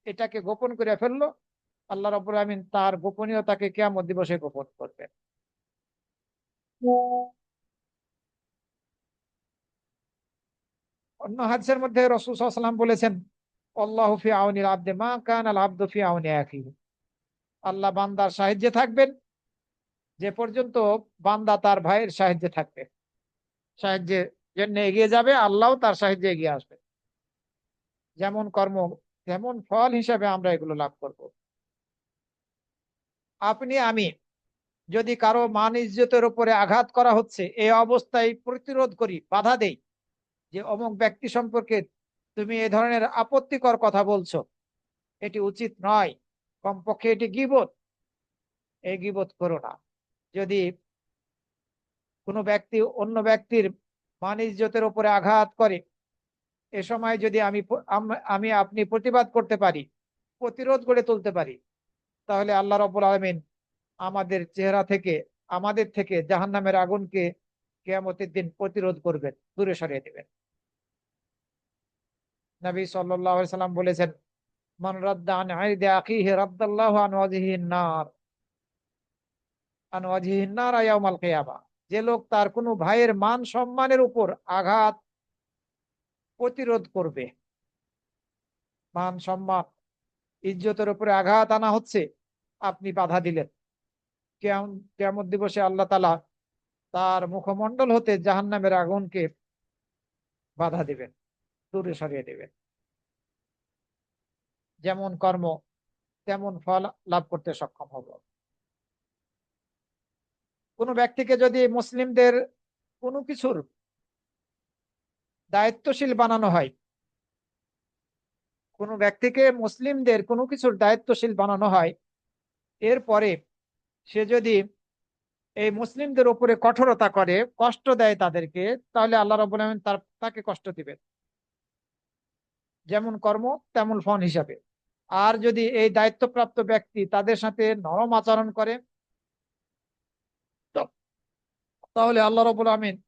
এটাকে গোপন করে ফেললো, আল্লাহ রাব্বুল আমিন তার গোপনীয়তাকে কিয়ামত দিবসে গোপন করবেন। অন্য হাদিসের মধ্যে রাসূল সাল্লাল্লাহু আলাইহি ওয়াসাল্লাম বলেছেন, আল্লাহু ফি আউনিল আবদি মা কানাল আবদু ফি আউনি আখিহি। আল্লাহ বান্দার সাহায্যে থাকবেন যে পর্যন্ত বান্দা তার ভাইয়ের সাহায্যে থাকবে, সাহায্যের জন্য এগিয়ে যাবে, আল্লাহও তার সাহায্যে এগিয়ে আসবে। যেমন কর্ম তেমন ফল হিসাবে আমরা এগুলো লাভ করব। আপনি আমি যদি কারো মান ইজ্জতের উপরে আঘাত করা হচ্ছে, এই অবস্থায় প্রতিরোধ করি, বাধা দেই, যে অমুক ব্যক্তি সম্পর্কে তুমি এ ধরনের আপত্তিকর কথা বলছো, এটি উচিত নয়, কমপক্ষে এটি গীবত। এই গীবত করো না। যদি কোনো ব্যক্তি অন্য ব্যক্তির মান ইজ্জতের উপরে আঘাত করে, এ সময় যদি আমি আপনি প্রতিবাদ করতে পারি, প্রতিরোধ গড়ে তুলতে পারি, তাহলে আল্লাহ রাব্বুল আলামিন আমাদের চেহারা থেকে, আমাদের থেকে জাহান্নামের আগুনকে কিয়ামতের দিন প্রতিরোধ করবেন, দূরে সরিয়ে দেবেন। নবী সাল্লাল্লাহু আলাইহি সাল্লাম বলেছেন, মান রাদ্দা আন আইদি আখিহি রাদ্দাল্লাহু আন ওয়াজহিহিন নার, আন ওয়াজহিহিন নার ইয়াউমাল কিয়ামা। যে লোক তার কোনো ভাইয়ের মান সম্মানের উপর আঘাত প্রতিরোধ করবে, মান সম্মান ইজ্জতের উপরে আঘাত আনা হচ্ছে, আপনি বাধা দিলেন, কিয়ামত দিবসে আল্লাহ তাআলা তার মুখমণ্ডল হতে জাহান্নামের আগুনকে বাধা দিবেন, দূরে সরিয়ে দেবেন। যেমন কর্ম তেমন ফল লাভ করতে সক্ষম হব। কোনো ব্যক্তিকে যদি মুসলিমদের কোনো কিছুর দায়িত্বশীল বানানো হয়, কোনো ব্যক্তিকে মুসলিমদের কোনো কিছুর দায়িত্বশীল বানানো হয়, এরপরে সে যদি এই মুসলিমদের উপরে কঠোরতা করে, কষ্ট দেয় তাদেরকে, তাহলে আল্লাহ রাব্বুল আলামিন তাকে কষ্ট দিবেন, যেমন কর্ম তেমন ফল হিসাবে। আর যদি এই দায়িত্বপ্রাপ্ত ব্যক্তি তাদের সাথে নরম আচরণ করে, তো- তাহলে আল্লাহ রাব্বুল আলামিন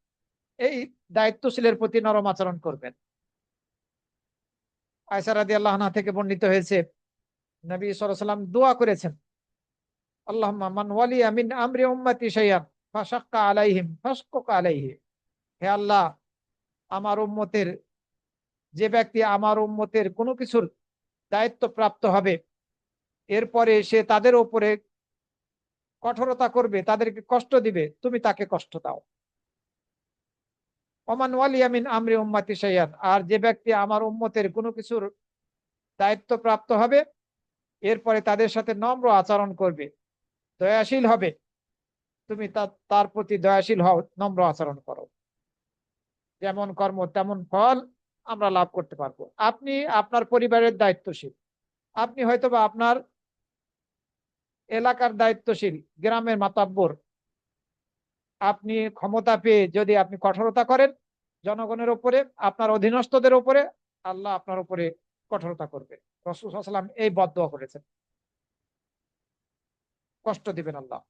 এই দায়িত্বশীলের প্রতি নরম আচরণ করবেন। আয়েশা রাদিয়াল্লাহু আনহা থেকে বর্ণিত হয়েছে, নবী সাল্লাল্লাহু আলাইহি ওয়াসাল্লাম দোয়া করেছেন, আল্লাহুম্মা মান ওয়ালিয়া মিন আমরি উম্মতি শাইআন ফাশাক্কা আলাইহিম ফাশকুক আলাইহি। হে আল্লাহ, আমার উম্মতের, যে ব্যক্তি আমার উম্মতের কোনো কিছুর দায়িত্ব প্রাপ্ত হবে, এরপরে সে তাদের উপরে কঠোরতা করবে, তাদেরকে কষ্ট দিবে, তুমি তাকে কষ্ট দাও। ওমান ওয়ালিয়া মিন আমরি উম্মতি শাইআন, আর যে ব্যক্তি আমার উম্মতের কোনো কিছুর দায়িত্ব প্রাপ্ত হবে, এরপরে তাদের সাথে নম্র আচরণ করবে, দয়াশীল হবে, তুমি তার প্রতি দয়াশীল হও, নম্র আচরণ করো। যেমন কর্ম তেমন ফল আমরা লাভ করতে পারবো। আপনি আপনার পরিবারের দায়িত্বশীল, আপনি হয়তোবা আপনার এলাকার দায়িত্বশীল, গ্রামের মাতাব্বর, আপনি ক্ষমতা পেয়ে যদি আপনি কঠোরতা করেন জনগণের উপরে, আপনার অধীনস্থদের উপরে, আল্লাহ আপনার উপরে কঠোরতা করবে। রাসূল সাল্লাল্লাহু আলাইহি ওয়াসাল্লাম এই বদদোয়া করেছেন, কষ্ট দিবেন আল্লাহ।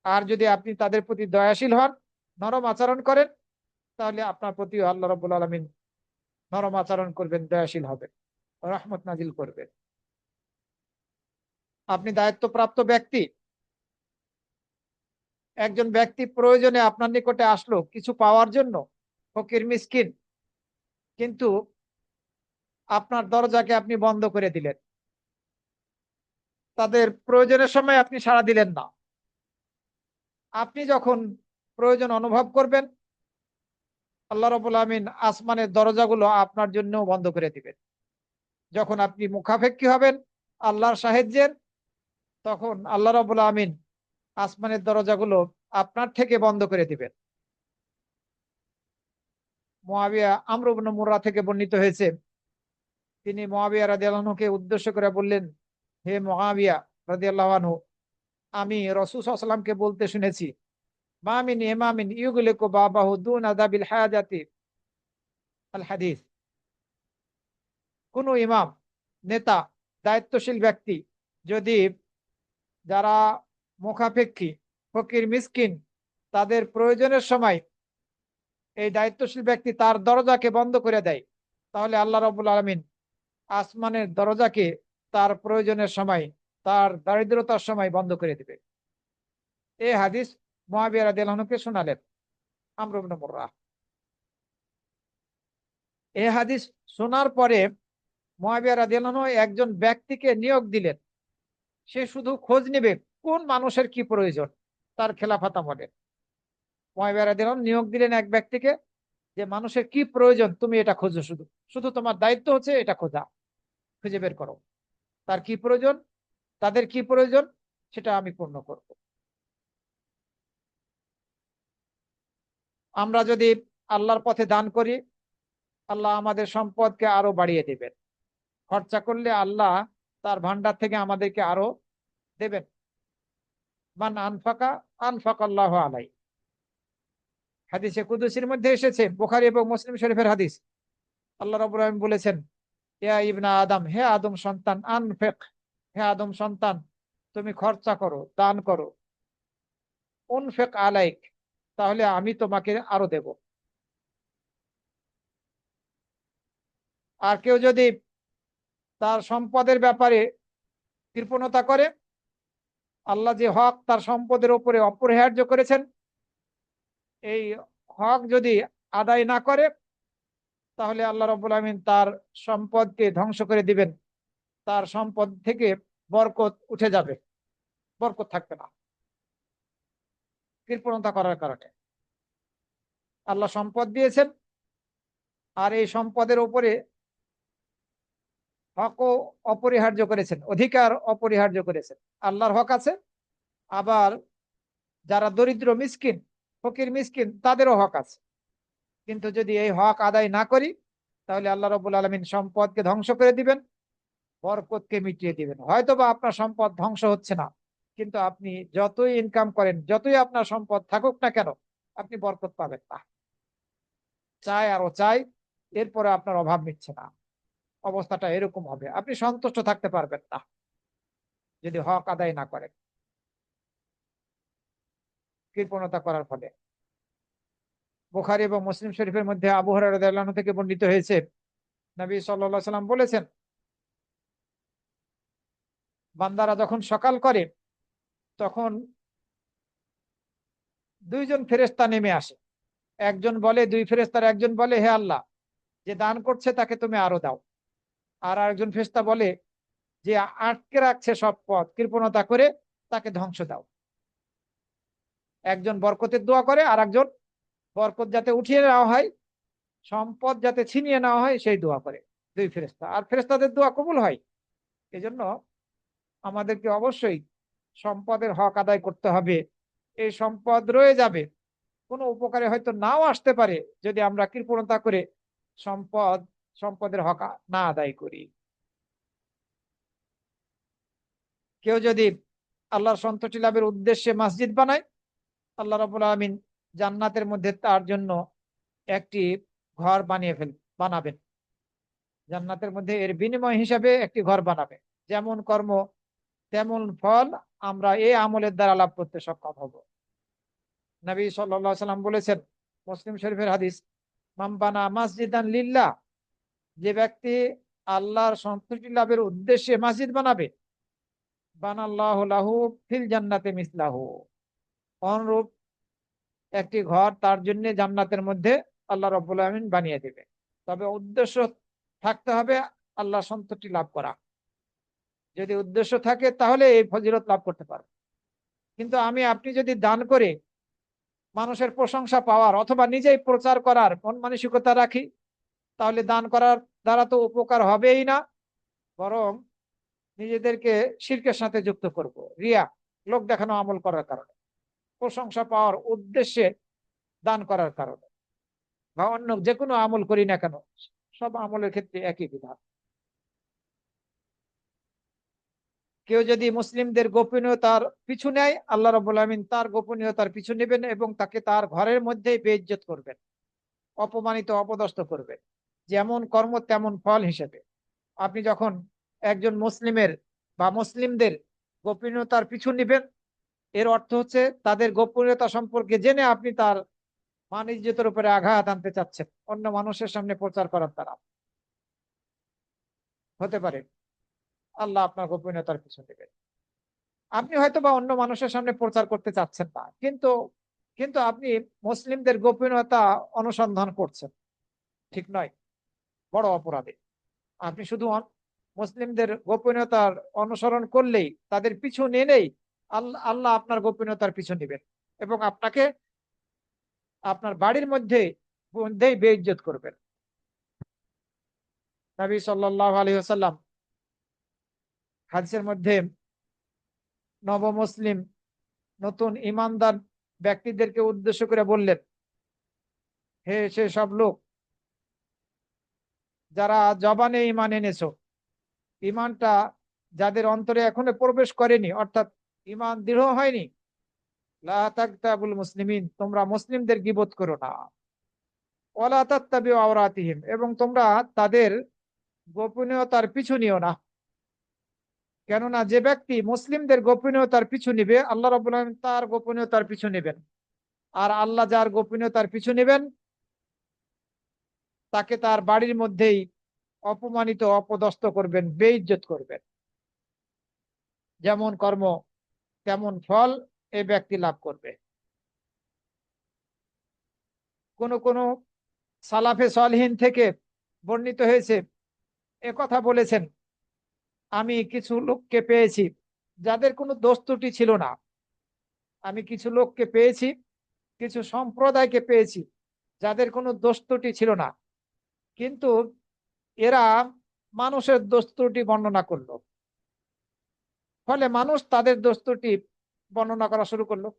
আর যদি আপনি তাদের প্রতি দয়াশীল হন, নরম আচরণ করেন, তাহলে আপনার প্রতি আল্লাহ রাব্বুল আলামিন নরম আচরণ করবেন, দয়াশীল হবেন, রহমত নাজিল করবেন। আপনি দায়িত্বপ্রাপ্ত ব্যক্তি, একজন ব্যক্তি প্রয়োজনে আপনার নিকটে আসলো কিছু পাওয়ার জন্য, ফকির মিসকিন, কিন্তু আপনার দরজাকে আপনি বন্ধ করে দিলেন, তাদের প্রয়োজনের সময় আপনি সাড়া দিলেন না। আপনি যখন প্রয়োজন অনুভব করবেন, আল্লাহ রাব্বুল আমিন আসমানের দরজাগুলো আপনার জন্য বন্ধ করে দিবেন। যখন আপনি মুখাপেক্ষী হবেন আল্লাহর সাহায্যের, তখন আল্লাহ রাব্বুল আমিন আসমানের দরজাগুলো আপনার থেকে বন্ধ করে দিবেন। মুআবিয়া আমর ইবনে মুররা থেকে বর্ণিত হয়েছে, তিনি মুআবিয়া রাদিয়াল্লাহু আনহুকে উদ্দেশ্য করে বললেন, হে মুআবিয়া রাদিয়াল্লাহু আনহু, আমি রাসূল সাল্লাল্লাহু আলাইহি ওয়াসাল্লামকে বলতে শুনেছি, মা মিন ইমামিন ইউগলিকু বাবাহু দুনা দাবিল হায়াজাতি আল হাদিস। কোন ইমাম, নেতা, দায়িত্বশীল ব্যক্তি যদি, যারা মুখাপেক্ষী, ফকির মিসকিন, তাদের প্রয়োজনের সময় এই দায়িত্বশীল ব্যক্তি তার দরজাকে বন্ধ করে দেয়, তাহলে আল্লাহ রাব্বুল আলামিন আসমানের দরজাকে তার প্রয়োজনের সময়, তার দারিদ্রতার সময় বন্ধ করে দিবে। এই হাদিস মুআবিয়া রাদিয়াল্লাহু আনহুকে শোনালেন আমর ইবনে মুররা। এই হাদিস শোনার পরে মুআবিয়া রাদিয়াল্লাহু আনহু একজন ব্যক্তিকে নিয়োগ দিলেন, সে শুধু খোঁজ নেবে কোন মানুষের কি প্রয়োজন তার খেলাফত আমলে। মুআবিয়া রাদিয়াল্লাহু আনহু নিয়োগ দিলেন এক ব্যক্তিকে, যে মানুষের কি প্রয়োজন তুমি এটা খোঁজো, শুধু শুধু তোমার দায়িত্ব হচ্ছে এটা খোঁজা, খুঁজে বের করো, তার কি প্রয়োজন, তাদের কি প্রয়োজন, সেটা আমি পূর্ণ করব। আমরা যদি আল্লাহর পথে দান করি, আল্লাহ আমাদের সম্পদকে আরো বাড়িয়ে দিবেন। খরচা করলে আল্লাহ তার ভান্ডার থেকে আমাদেরকে আরো দেবেন। মান আনফাকা আনফাকাল্লাহু আলাই। হাদিসে কুদসির মধ্যে এসেছে, বুখারী এবং মুসলিম শরীফের হাদিস। আল্লাহ রাব্বুল আলামিন বলেছেন, ইয়া ইবনা আদম, হে আদম সন্তান, আনফিক, হে আদম সন্তান, তুমি খরচা করো, দান করো। উনফিক আলাইক, তাহলে আমি তোমাকে আরো দেব। আর কেউ যদি তার সম্পদের ব্যাপারে কৃপণতা করে, আল্লাহ যে হক তার সম্পদের উপরে অপরিহার্য করেছেন, এই হক যদি আদায় না করে, তাহলে আল্লাহ রাব্বুল আমিন তার সম্পদকে ধ্বংস করে দিবেন। তার সম্পদ থেকে বরকত উঠে যাবে, বরকত থাকবে না, কৃপণতা করার কারণে। আল্লাহ সম্পদ দিয়েছেন, আর এই সম্পদের উপরে হকও অপরিহার্য করেছেন, অধিকার অপরিহার্য করেছেন। আল্লাহর হক আছে, আবার যারা দরিদ্র মিসকিন, ফকির মিসকিন, তাদেরও হক আছে। কিন্তু যদি এই হক আদায় না করি, তাহলে আল্লাহ রাব্বুল আলামিন সম্পদকে ধ্বংস করে দিবেন, বরকতকে মিটিয়ে দিবেন। হয়তোবা আপনার সম্পদ ধ্বংস হচ্ছে না, কিন্তু আপনি যতই ইনকাম করেন, যতই আপনার সম্পদ থাকুক না কেন, আপনি বরকত পাবেন না। চাই আরো চাই, এরপরে আপনার অভাব মিটছে না। অবস্থাটা এরকম হবে, আপনি সন্তুষ্ট থাকতে পারবেন না যদি হক আদায় না করেন, কৃপণতা করার ফলে। বুখারী এবং মুসলিম শরীফের মধ্যে আবু হুরায়রা রাদিয়াল্লাহু আনহু থেকে বর্ণিত হয়েছে, নবী সাল্লাল্লাহু আলাইহি সাল্লাম বলেছেন, বান্দারা যখন সকাল করে, তখন দুইজন ফেরেশতা নেমে আসে। একজন বলে, দুই ফেরেশতার একজন বলে, হে আল্লাহ, যে দান করছে তাকে তুমি আরো দাও। আর আরেকজন ফেরেশতা বলে, যে আটকে রাখছে সব পথ কৃপণতা করে, তাকে ধ্বংস দাও। একজন বরকতের দোয়া করে, আর একজন বরকত যাতে উঠিয়ে নেওয়া হয়, সম্পদ যাতে ছিনিয়ে নেওয়া হয়, সেই দোয়া করে। দুই ফেরেশতা, আর ফেরেশতাদের দোয়া কবুল হয়। এজন্য আমাদেরকে অবশ্যই সম্পদের হক আদায় করতে হবে। এই সম্পদ রয়ে যাবে, কোনো উপকারে হয়তো নাও আসতে পারে, যদি আমরা কৃপণতা করে সম্পদ সম্পদের হক না আদায় করি। কেউ যদি আল্লাহর সন্তুষ্টি লাভের উদ্দেশ্যে মসজিদ বানায়, আল্লাহ রাব্বুল আলামিন জান্নাতের মধ্যে তার জন্য একটি ঘর বানাবেন। জান্নাতের মধ্যে এর বিনিময় হিসাবে একটি ঘর বানাবে। যেমন কর্ম তেমন ফল আমরা এই আমলের দ্বারা লাভ করতে সক্ষম হব। নবী সাল্লাল্লাহু আলাইহি সাল্লাম বলেছেন, মুসলিম শরীফের হাদিস, মান বানা মাসজিদান লিল্লাহ, যে ব্যক্তি আল্লাহর সন্তুষ্টি লাভের উদ্দেশ্যে মসজিদ বানাবে, বানাল্লাহু লাহু ফিল জান্নাতি মিসলাহু, অনুরূপ একটি ঘর তার জন্য জান্নাতের মধ্যে আল্লাহ রাব্বুল আমিন বানিয়ে দেবে। তবে উদ্দেশ্য থাকতে হবে আল্লাহ সন্তুষ্টি লাভ করা। যদি উদ্দেশ্য থাকে, তাহলে এই ফজিলত লাভ করতে পারবে। কিন্তু আপনি যদি দান করে মানুষের প্রশংসা পাওয়ার অথবা নিজেই প্রচার করার মন মানসিকতা রাখি, তাহলে দান করার দ্বারা তো উপকার হবেই না, বরং নিজেদেরকে শিরকের সাথে যুক্ত করব। রিয়া, লোক দেখানো আমল করার কারণে, প্রশংসা পাওয়ার উদ্দেশ্যে দান করার কারণে, বা অন্য যে কোনো আমল করি না কেন, সব আমলের ক্ষেত্রে একই বিধান। কেউ যদি মুসলিমদের গোপনীয়তার পিছু নেয়, আল্লাহ রাব্বুল আমিন তার গোপনীয়তার পিছু নেবেন এবং তাকে তার ঘরের মধ্যেই বেইজ্জত করবেন, অপমানিত অপদস্থ করবেন। যেমন কর্ম তেমন ফল হিসেবে। আপনি যখন একজন মুসলিমের বা মুসলিমদের গোপনীয়তার পিছু নিবেন, এর অর্থ হচ্ছে তাদের গোপনীয়তা সম্পর্কে জেনে আপনি তার মান ইজ্জতের উপরে আঘাত আনতে চাচ্ছেন, অন্য মানুষের সামনে প্রচার করার দ্বারা। হতে পারে আল্লাহ আপনার গোপনীয়তার পিছু নেবেন। আপনি হয়তো বা অন্য মানুষের সামনে প্রচার করতে চাচ্ছেন না, কিন্তু কিন্তু আপনি মুসলিমদের গোপনীয়তা অনুসন্ধান করছেন, ঠিক নয়, বড় অপরাধী। আপনি শুধু মুসলিমদের গোপনীয়তার অনুসরণ করলেই, তাদের পিছু নিলেই আল্লাহ আপনার গোপনীয়তার পিছু নেবেন এবং আপনাকে আপনার বাড়ির মধ্যেই বেইজ্জত করবেন। নবী সাল্লাল্লাহু আলাইহি ওয়াসাল্লাম হাদিসের মধ্যে নব মুসলিম, নতুন ঈমানদার ব্যক্তিদেরকে উদ্দেশ্য করে বললেন, হে সে সব লোক যারা জবানে ঈমান এনেছো, ঈমানটা যাদের অন্তরে এখনো প্রবেশ করেনি, অর্থাৎ ঈমান দৃঢ় হয়নি, লা তাগতাবুল মুসলিমিন, তোমরা মুসলিমদের গীবত করো না। ওয়ালা তাত্তাবিউ আওরাতিহিম, এবং তোমরা তাদের গোপনীয়তার পিছু নিও না। কেননা যে ব্যক্তি মুসলিমদের গোপনীয়তার পিছু নিবে, আল্লাহ রাব্বুল আলামিন তার গোপনীয়তার পিছু নেবেন। আর আল্লাহ যার গোপনীয়তার পিছু নেবেন, তাকে তার বাড়ির মধ্যেই অপমানিত, অপদস্থ করবেন, বেইজ্জত করবেন। যেমন কর্ম তেমন ফল এই ব্যক্তি লাভ করবে। কোন কোন সালাফে সালেহীন থেকে বর্ণিত হয়েছে, এ কথা বলেছেন, আমি কিছু লোককে পেয়েছি যাদের কোনো দোষ ত্রুটি ছিল না। আমি কিছু লোককে পেয়েছি, কিছু সম্প্রদায়কে পেয়েছি যাদের কোনো দোষ ত্রুটি ছিল না, কিন্তু এরা মানুষের দোষ ত্রুটি বর্ণনা করলো। ফলে মানুষ তাদের দোষ ত্রুটি বর্ণনা করা শুরু করলো।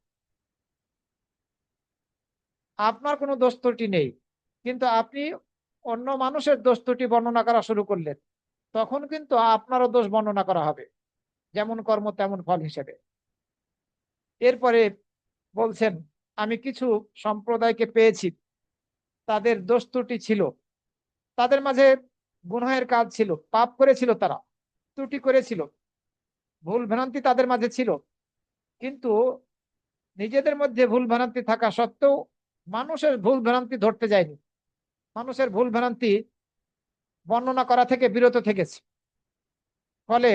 আপনার কোনো দোষ ত্রুটি নেই, কিন্তু আপনি অন্য মানুষের দোষ ত্রুটি বর্ণনা করা শুরু করলেন, তখন কিন্তু আপনারও দোষ বর্ণনা করা হবে, যেমন কর্ম তেমন ফল হিসেবে। এরপরে বলছেন, আমি কিছু সম্প্রদায়কে পেয়েছি, তাদের দোষ ত্রুটি ছিল, তাদের মাঝে গুনাহের কাজ ছিল, পাপ করেছিল, তারা ত্রুটি করেছিল, ভুল ভ্রান্তি তাদের মাঝে ছিল, কিন্তু নিজেদের মধ্যে ভুল ভ্রান্তি থাকা সত্ত্বেও মানুষের ভুল ভ্রান্তি ধরতে যায়নি, মানুষের ভুল ভ্রান্তি বর্ণনা করা থেকে বিরত থেকেছে। ফলে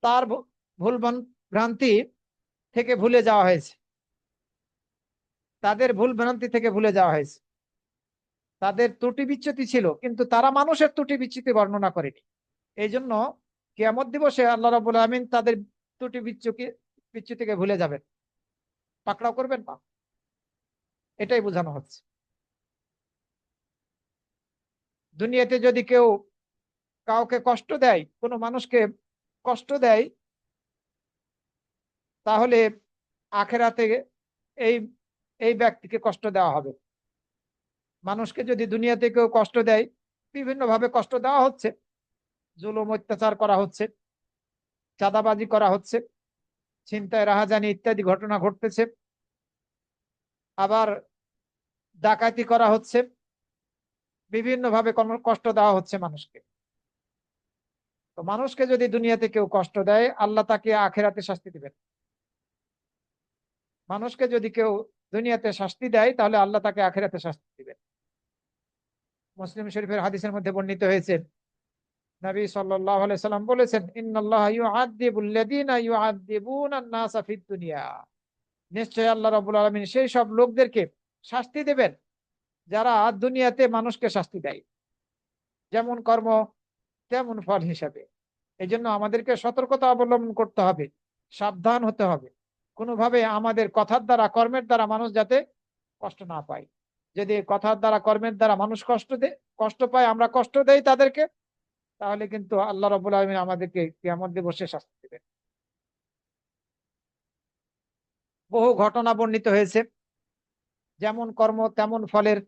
তার ভুল ভ্রান্তি থেকে ভুলে যাওয়া হয়েছে, তাদের ভুল ভ্রান্তি থেকে ভুলে যাওয়া হয়েছে। তাদের ত্রুটি বিচ্যুতি ছিল, কিন্তু তারা মানুষের ত্রুটি বিচ্যুতি বর্ণনা করেনি। এই জন্য কিয়ামত দিবসে আল্লাহ রাব্বুল আমিন তাদের ত্রুটি বিচ্যুতিকে ভুলে যাবেন, পাকড়াও করবেন না। এটাই বোঝানো হচ্ছে। দুনিয়াতে যদি কেউ কাউকে কষ্ট দেয়, কোনো মানুষকে কষ্ট দেয়, তাহলে আখেরাতে এই এই ব্যক্তিকে কষ্ট দেওয়া হবে। মানুষকে যদি দুনিয়াতে কেউ কষ্ট দেয়, বিভিন্ন ভাবে কষ্ট দেওয়া হচ্ছে, জুলুম অত্যাচার করা হচ্ছে, চাঁদাবাজি করা হচ্ছে, ছিনতাই রাহাজানি ইত্যাদি ঘটনা ঘটতেছে, আবার ডাকাতি করা হচ্ছে, বিভিন্ন ভাবে কষ্ট দেওয়া হচ্ছে মানুষকে। তো মানুষকে যদি দুনিয়াতে কেউ কষ্ট দেয়, আল্লাহ তাকে আখেরাতে শাস্তি দিবেন। মানুষকে যদি কেউ দুনিয়াতে শাস্তি দেয়, তাহলে আল্লাহ তাকে আখেরাতে শাস্তি দিবেন। মুসলিম শরীফের হাদিসের মধ্যে বর্ণিত হয়েছে, নবী সাল্লাল্লাহু আলাইহি সাল্লাম বলেছেন, ইন্নাল্লাহা ইউআযযিবুল লাযীনা ইউআযযিবুনান নাসা ফিদ দুনিয়া, নিশ্চয়ই আল্লাহ রাব্বুল আলামিন সেই সব লোকদেরকে শাস্তি দেবেন যারা দুনিয়াতে মানুষকে শাস্তি দেয়, যেমন কর্ম তেমন ফল হিসাবে। এই জন্য আমাদেরকে সতর্কতা অবলম্বন করতে হবে, সাবধান হতে হবে, কোনোভাবে আমাদের কথার দ্বারা কর্মের দ্বারা মানুষ যাতে কষ্ট না পায়। যদি কথার দ্বারা কর্মের দ্বারা মানুষ কষ্ট পায়, আমরা কষ্ট দেই তাদেরকে, তাহলে কিন্তু আল্লাহ রাব্বুল আলামিন আমাদেরকে কিয়ামত দিবসে শাস্তি দেবেন। বহু ঘটনা বর্ণিত হয়েছে, যেমন কর্ম তেমন ফলের।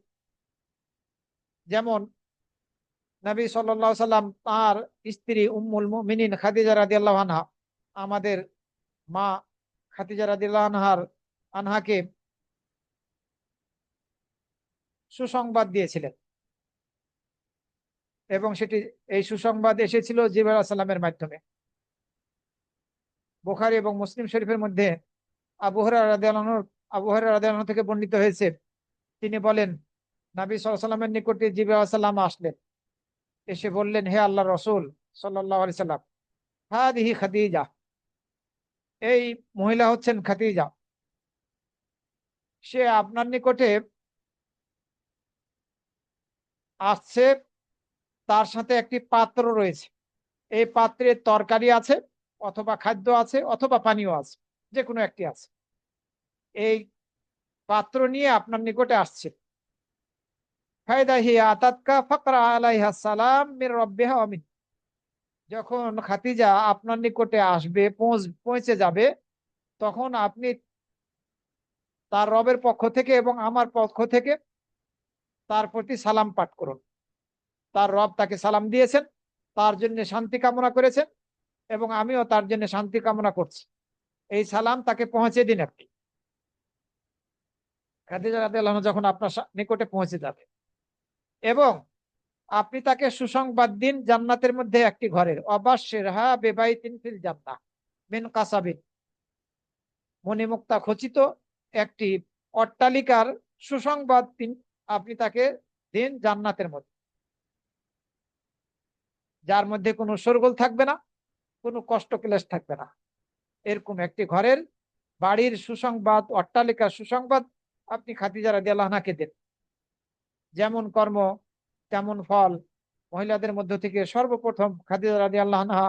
যেমন নবী সাল্লাল্লাহু আলাইহি সাল্লাম তার স্ত্রী উম্মুল মুমিনিন খাদিজা রাদিয়াল্লাহু আনহা, আমাদের মা খাদিজা রাদিয়াল্লাহু আনহাকে সুসংবাদ দিয়েছিলেন, এবং এই সুসংবাদ এসেছিল জিবরাইল আলাইহিস সালামের মাধ্যমে। বুখারী এবং মুসলিম শরীফের মধ্যে আবু হুরায়রা রাদিয়াল্লাহু আনহু থেকে বর্ণিত হয়েছে, তিনি বলেন, নবী সাল্লাল্লাহু আলাইহি সাল্লামের নিকটে জিবরাইল আলাইহিস সালাম আসলেন, এসে বললেন, হে আল্লাহর রাসূল সাল্লাল্লাহু আলাইহি সাল্লাম, হাদিহি খাদিজা, এই মহিলা হচ্ছেন খাদিজা, সে আপনার নিকটে আসছে, তার সাথে একটি পাত্র রয়েছে, এই পাত্রে তরকারি আছে, অথবা খাদ্য আছে, অথবা পানীয় আছে, যে কোনো একটি আছে। এই পাত্র নিয়ে আপনার নিকটে আসছে। ফায়দা হিয়া আতাতকা ফাকরা আলাইহা সালাম মির রাব্বিহা ওয়া মিন, যখন খাদিজা আপনার নিকটে আসবে, পৌঁছে যাবে, তখন আপনি তার রবের পক্ষ থেকে এবং আমার পক্ষ থেকে তার প্রতি সালাম পাঠ করুন। তার রব তাকে সালাম দিয়েছেন, তার জন্য শান্তি কামনা করেছেন এবং আমিও তার জন্য শান্তি কামনা করছি। এই সালাম তাকে পৌঁছে দিন আপনি। খাদিজা রাদিয়াল্লাহু আনহা যখন আপনার নিকটে পৌঁছে যাবে এবং আপনি তাকে সুসংবাদ দিন জান্নাতের মধ্যে একটি ঘরের, অবাশশিরহা বিবাইতিন ফিল জান্নাহ মিন কাসাবিন, মণিমুক্তা খচিত একটি অট্টালিকার সুসংবাদ আপনি তাকে দিন জান্নাতের মধ্যে, যার মধ্যে কোনো শোরগোল থাকবে না, কোনো কষ্ট ক্লেশ থাকবে না। এরকম একটি ঘরের, বাড়ির সুসংবাদ, অট্টালিকার সুসংবাদ আপনি খাদিজা রাদিয়াল্লাহু আনহাকে দেন। যেমন কর্ম তেমন ফল। মহিলাদের মধ্য থেকে সর্বপ্রথম খাদিজা রাদিয়াল্লাহু আনহা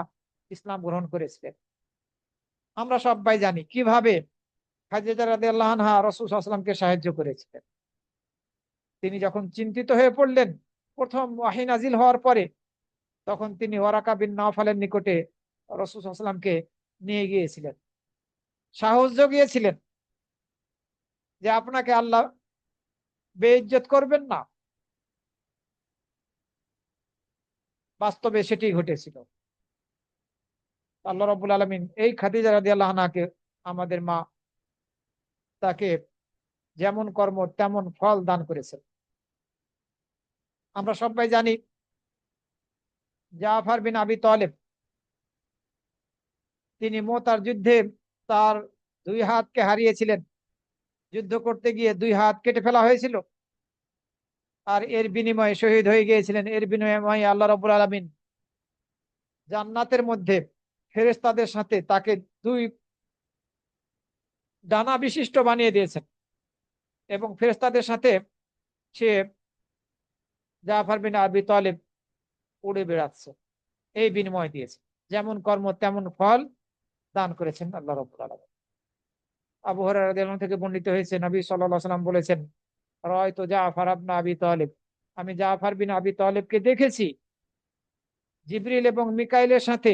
ইসলাম গ্রহণ করেছিলেন। আমরা সবাই জানি কিভাবে খাদিজা রাদিয়াল্লাহু আনহা রাসূল সাল্লাল্লাহু আলাইহি ওয়াসাল্লামকে সাহায্য করেছিলেন। তিনি যখন চিন্তিত হয়ে পড়লেন প্রথম ওয়াহী নাজিল হওয়ার পরে, তখন তিনি ওয়ারাকা বিন নাওফালের নিকটে রাসূল সাল্লাল্লাহু আলাইহি ওয়াসাল্লামকে নিয়ে গিয়েছিলেন, সাহস জুগিয়েছিলেন যে আপনাকে আল্লাহ বেইজ্জত করবেন না। বাস্তবে সেটি ঘটেছিল। আল্লাহ রাব্বুল আলামিন এই খাদিজা রাদিয়াল্লাহু আনহাকে, আমাদের মা, তাকে যেমন কর্ম তেমন ফল দান করেছেন। আমরা সবাই জানি জাফর বিন আবি তালেব, তিনি মুতার যুদ্ধে তার দুই হাতকে হারিয়েছিলেন। যুদ্ধ করতে গিয়ে দুই হাত কেটে ফেলা হয়েছিল আর এর বিনিময়ে শহীদ হয়ে গিয়েছিলেন। এর বিনিময়ে আল্লাহ রাব্বুল আলামিন জান্নাতের মধ্যে ফেরেশতাদের সাথে তাকে দুই ডানা বিশিষ্ট বানিয়ে দিয়েছেন এবং ফেরেশতাদের সাথে সে, জাফর বিন আবি তালেব, উড়ে বেড়াচ্ছে। এই বিনিময় দিয়েছে। যেমন কর্ম তেমন ফল দান করেছেন আল্লাহ রাব্বুল আলামিন। আবু হুরায়রা রাদিয়াল্লাহু আনহু থেকে বর্ণিত হয়েছে, নবী সাল্লাল্লাহু আলাইহি ওয়াসাল্লাম বলেছেন, রাআইতু জাফর ইবনে আবি তালিব, আমি জাফর বিন আবি তালিবকে দেখেছি জিবরিল এবং মিকাইলের সাথে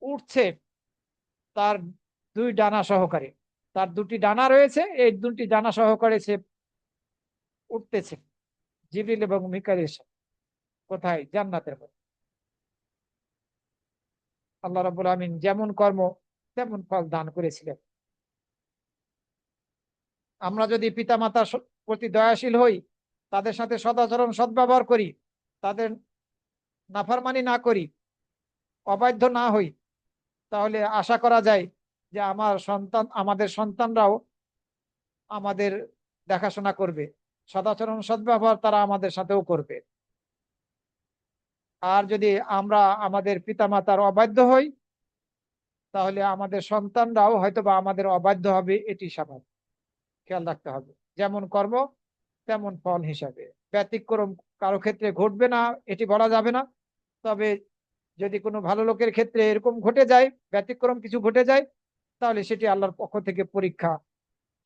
উঠছে তার দুই ডানা সহকারে। তার দুটি ডানা রয়েছে, এই দুটি ডানা সহকারে সে উঠতেছে জিবরিল এবং মিকাইলের সাথে। কোথায়? জান্নাতের মধ্যে। আল্লাহ রাব্বুল আমিন যেমন কর্ম তেমন ফল দান করেছিলেন। আমরা যদি পিতামাতার প্রতি দয়াশীল হই, তাদের সাথে সদাচরণ সদ্ব্যবহার করি, তাদের নাফরমানি না করি, অবাধ্য না হই, তাহলে আশা করা যায় যে আমাদের সন্তানরাও আমাদের দেখাশোনা করবে, সদাচরণ সদ্ব্যবহার তারা আমাদের সাথেও করবে। আর যদি আমরা আমাদের পিতামাতার অবাধ্য হই, তাহলে আমাদের সন্তানরাও হয়তোবা আমাদের অবাধ্য হবে, এটি স্বাভাবিক। খেয়াল রাখতে হবে। যেমন কর্ম তেমন ফল হিসাবে। ব্যতিক্রম কারো ক্ষেত্রে ঘটবে না এটি বলা যাবে না। তবে যদি কোনো ভালো লোকের ক্ষেত্রে এরকম ঘটে যায়, ব্যতিক্রম কিছু ঘটে যায়, তাহলে সেটি আল্লাহর পক্ষ থেকে পরীক্ষা।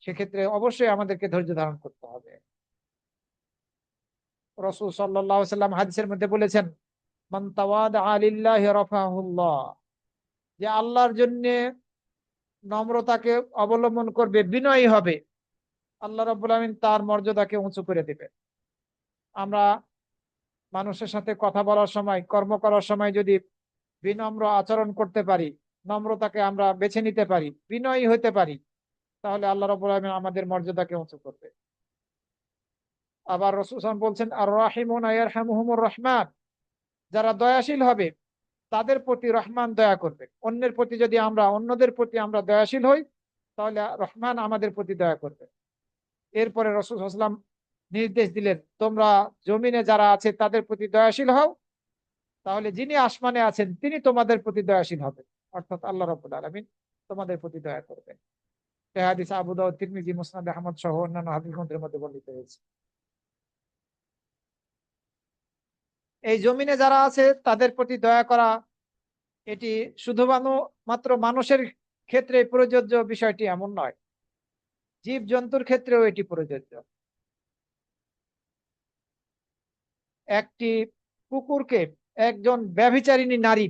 সেক্ষেত্রে অবশ্যই আমাদেরকে ধৈর্য ধারণ করতে হবে। রাসূল সাল্লাল্লাহু আলাইহি ওয়াসাল্লাম হাদিসের মধ্যে বলেছেন, মান তাওয়াদা লিল্লাহি রাফাহুল্লাহ, যে আল্লাহর জন্য নম্রতাকে অবলম্বন করবে, বিনয়ী হবে, আল্লাহ রাব্বুল আমিন তার মর্যাদাকে উঁচু করে দিবে। আমরা মানুষের সাথে কথা বলার সময়, কর্ম করার সময় যদি বিনম্র আচরণ করতে পারি, নম্রতাকে আমরা বেছে নিতে পারি, বিনয়ী হতে পারি, তাহলে আল্লাহ রাব্বুল আলামিন আমাদের মর্যাদাকে উঁচু করবে। আবার রাসূল সাল্লাল্লাহু আলাইহি ওয়াসাল্লাম বলছেন, আর রাহিমুনা ইয়ারহামুহুমুর রহমান, যারা দয়াশীল হবে তাদের প্রতি রহমান দয়া করবে। অন্যের প্রতি যদি অন্যদের প্রতি আমরা দয়াশীল হই, তাহলে রহমান আমাদের প্রতি দয়া করবে। এরপরে রাসূল সাল্লাল্লাহু আলাইহি ওয়াসাল্লাম নির্দেশ দিলেন, তোমরা জমিনে যারা আছে তাদের প্রতি দয়াশীল হও, তাহলে যিনি আসমানে আছেন তিনি তোমাদের প্রতি দয়াশীল হবেন। অর্থাৎ আল্লাহ রাব্বুল আলামিন তোমাদের প্রতি দয়া করবেন। এই হাদিস আবু দাউদ, তিরমিজি, মুসনাদ আহমদ সহ অন্যান্য হাদিস গ্রন্থের মধ্যে বর্ণিত হয়েছে। এই জমিনে যারা আছে তাদের প্রতি দয়া করা, এটি শুধু মাত্র মানুষের ক্ষেত্রে প্রযোজ্য বিষয়টি এমন নয়, জীব জন্তুর ক্ষেত্রেও এটি প্রযোজ্য। একটি কুকুরকে একজন ব্যভিচারিণী নারী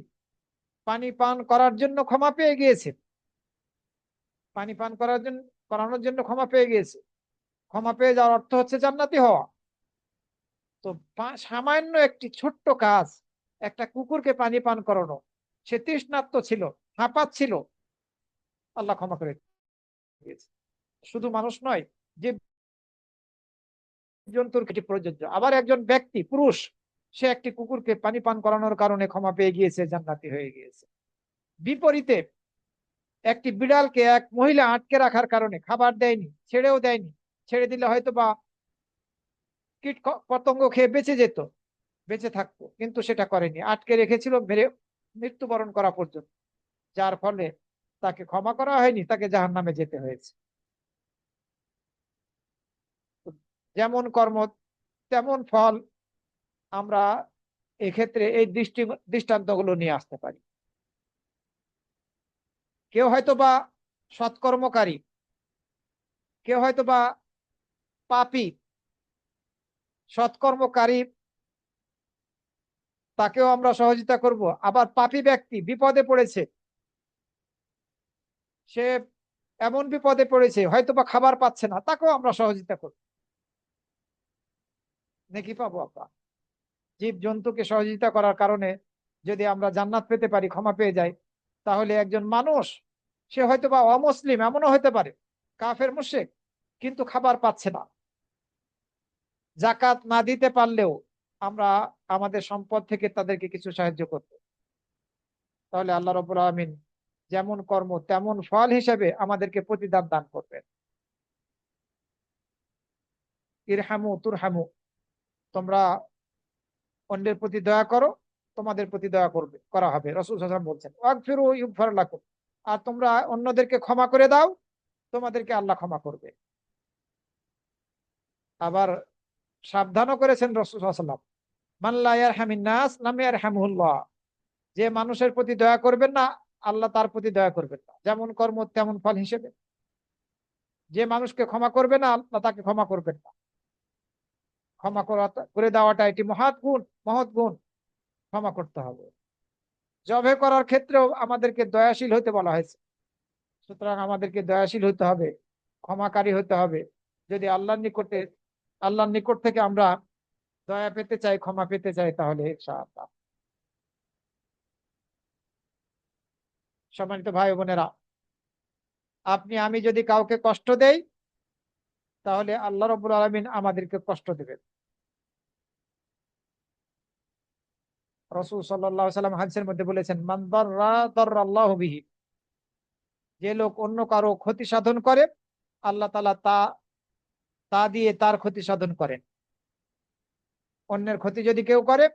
পানি পান করার জন্য ক্ষমা পেয়ে গিয়েছে, পানি পান করানোর জন্য ক্ষমা পেয়ে গিয়েছে। ক্ষমা পেয়ে যাওয়ার অর্থ হচ্ছে জান্নাতি হওয়া। তো তো সামান্য একটি ছোট্ট কাজ, একটা কুকুরকে পানি পান করানো, সে তৃষ্ণার্ত ছিল, হাঁপাচ্ছিল, আল্লাহ ক্ষমা করে দিয়েছে। শুধু মানুষ নয়, যে জন্তুর এটি প্রযোজ্য। আবার একজন ব্যক্তি, পুরুষ, সে একটি কুকুরকে পানি পান করানোর কারণে ক্ষমা পেয়ে গিয়েছে, জান্নাতি হয়ে গিয়েছে। বিপরীতে একটি বিড়ালকে এক মহিলা আটকে রাখার কারণে খাবার দেয়নি, ছেড়েও দেয়নি, ছেড়ে দিলে হয়তো বা কীট পতঙ্গ খেয়ে বেঁচে যেত, বেঁচে থাকতো, কিন্তু সেটা করেনি, আটকে রেখেছিল মেরে মৃত্যুবরণ করা পর্যন্ত, যার ফলে তাকে ক্ষমা করা হয়নি, তাকে জাহান্নামে যেতে হয়েছে। যেমন কর্ম তেমন ফল, আমরা এক্ষেত্রে এই দৃষ্টান্তগুলো নিয়ে আসতে পারি। কেউ হয়তো বা সৎকর্মকারী, কেউ হয়তো বা পাপী, সৎকর্মকারী তাকেও আমরা সহযোগিতা করব। আবার পাপী ব্যক্তি বিপদে পড়েছে, সে এমন বিপদে পড়েছে হয়তো বা খাবার পাচ্ছে না, তাকেও আমরা সহযোগিতা করব, নাকি পাবো আমরা। জীব জন্তুকে সহযোগিতা করার কারণে যদি আমরা জান্নাত পেতে পারি, ক্ষমা পেয়ে যাই, তাহলে একজন মানুষ, সে হয়তো বা অমুসলিম, এমনও হতে পারে, কাফের মুশরিক, কিন্তু খাবার পাচ্ছে না, জাকাত না দিতে পারলেও আমরা আমাদের সম্পদ থেকে তাদেরকে কিছু সাহায্য করব, তাহলে আল্লাহ রাব্বুল আলামিন যেমন কর্ম তেমন ফল হিসেবে আমাদেরকে প্রতিদান দান করবেন। ইরহামু তুরহামু, তোমরা অন্যের প্রতি দয়া করো, তোমাদের প্রতি দয়া করবে করা হবে, রাসূল সাল্লাল্লাহু আলাইহি ওয়াসাল্লাম বলছেন ওয়াগফিরু ইগফার লাকুম, আর তোমরা অন্যদেরকে ক্ষমা করে দাও, তোমাদেরকে আল্লাহ ক্ষমা করবে। আবার সাবধানও করেছেন রাসূল সাল্লাল্লাহু আলাইহি ওয়াসাল্লাম, মান লা ইয়ারহামিন নাস লাম ইয়ারহামহুল্লাহ, যে মানুষের প্রতি দয়া করবেন না, আল্লাহ তার প্রতি দয়া করবেন না। যেমন কর্ম তেমন ফল হিসেবে, যে মানুষকে ক্ষমা করবে না, আল্লাহ তাকে ক্ষমা করবেন না। ক্ষমা করে দেওয়াটা এটি মহৎ গুণ, মহৎ গুণ, ক্ষমা করতে হবে। জবে করার ক্ষেত্রেও আমাদেরকে দয়াশীল হতে বলা হয়েছে, সুতরাং আমাদেরকে দয়াশীল হতে হবে, ক্ষমাকারী হতে হবে। যদি আল্লাহর নিকট থেকে আমরা দয়া পেতে চাই, ক্ষমা পেতে চাই, তাহলে ইনশাআল্লাহ। সম্মানিত ভাই বোনেরা, আপনি আমি যদি কাউকে কষ্ট দেই, তাহলে আল্লাহ রাব্বুল আলামিন আমাদেরকে কষ্ট দেবেন। রাসূল সাল্লাল্লাহু আলাইহি ওয়াসাল্লাম হাদিসের মধ্যে বলেছেন, মান দাররা দাররাল্লাহু বিহি, যে লোক অন্য কারো ক্ষতি সাধন করে, আল্লাহ তাআলা তা তা দিয়ে তার ক্ষতি সাধন করেন। অন্যের ক্ষতি যদি কেউ করে,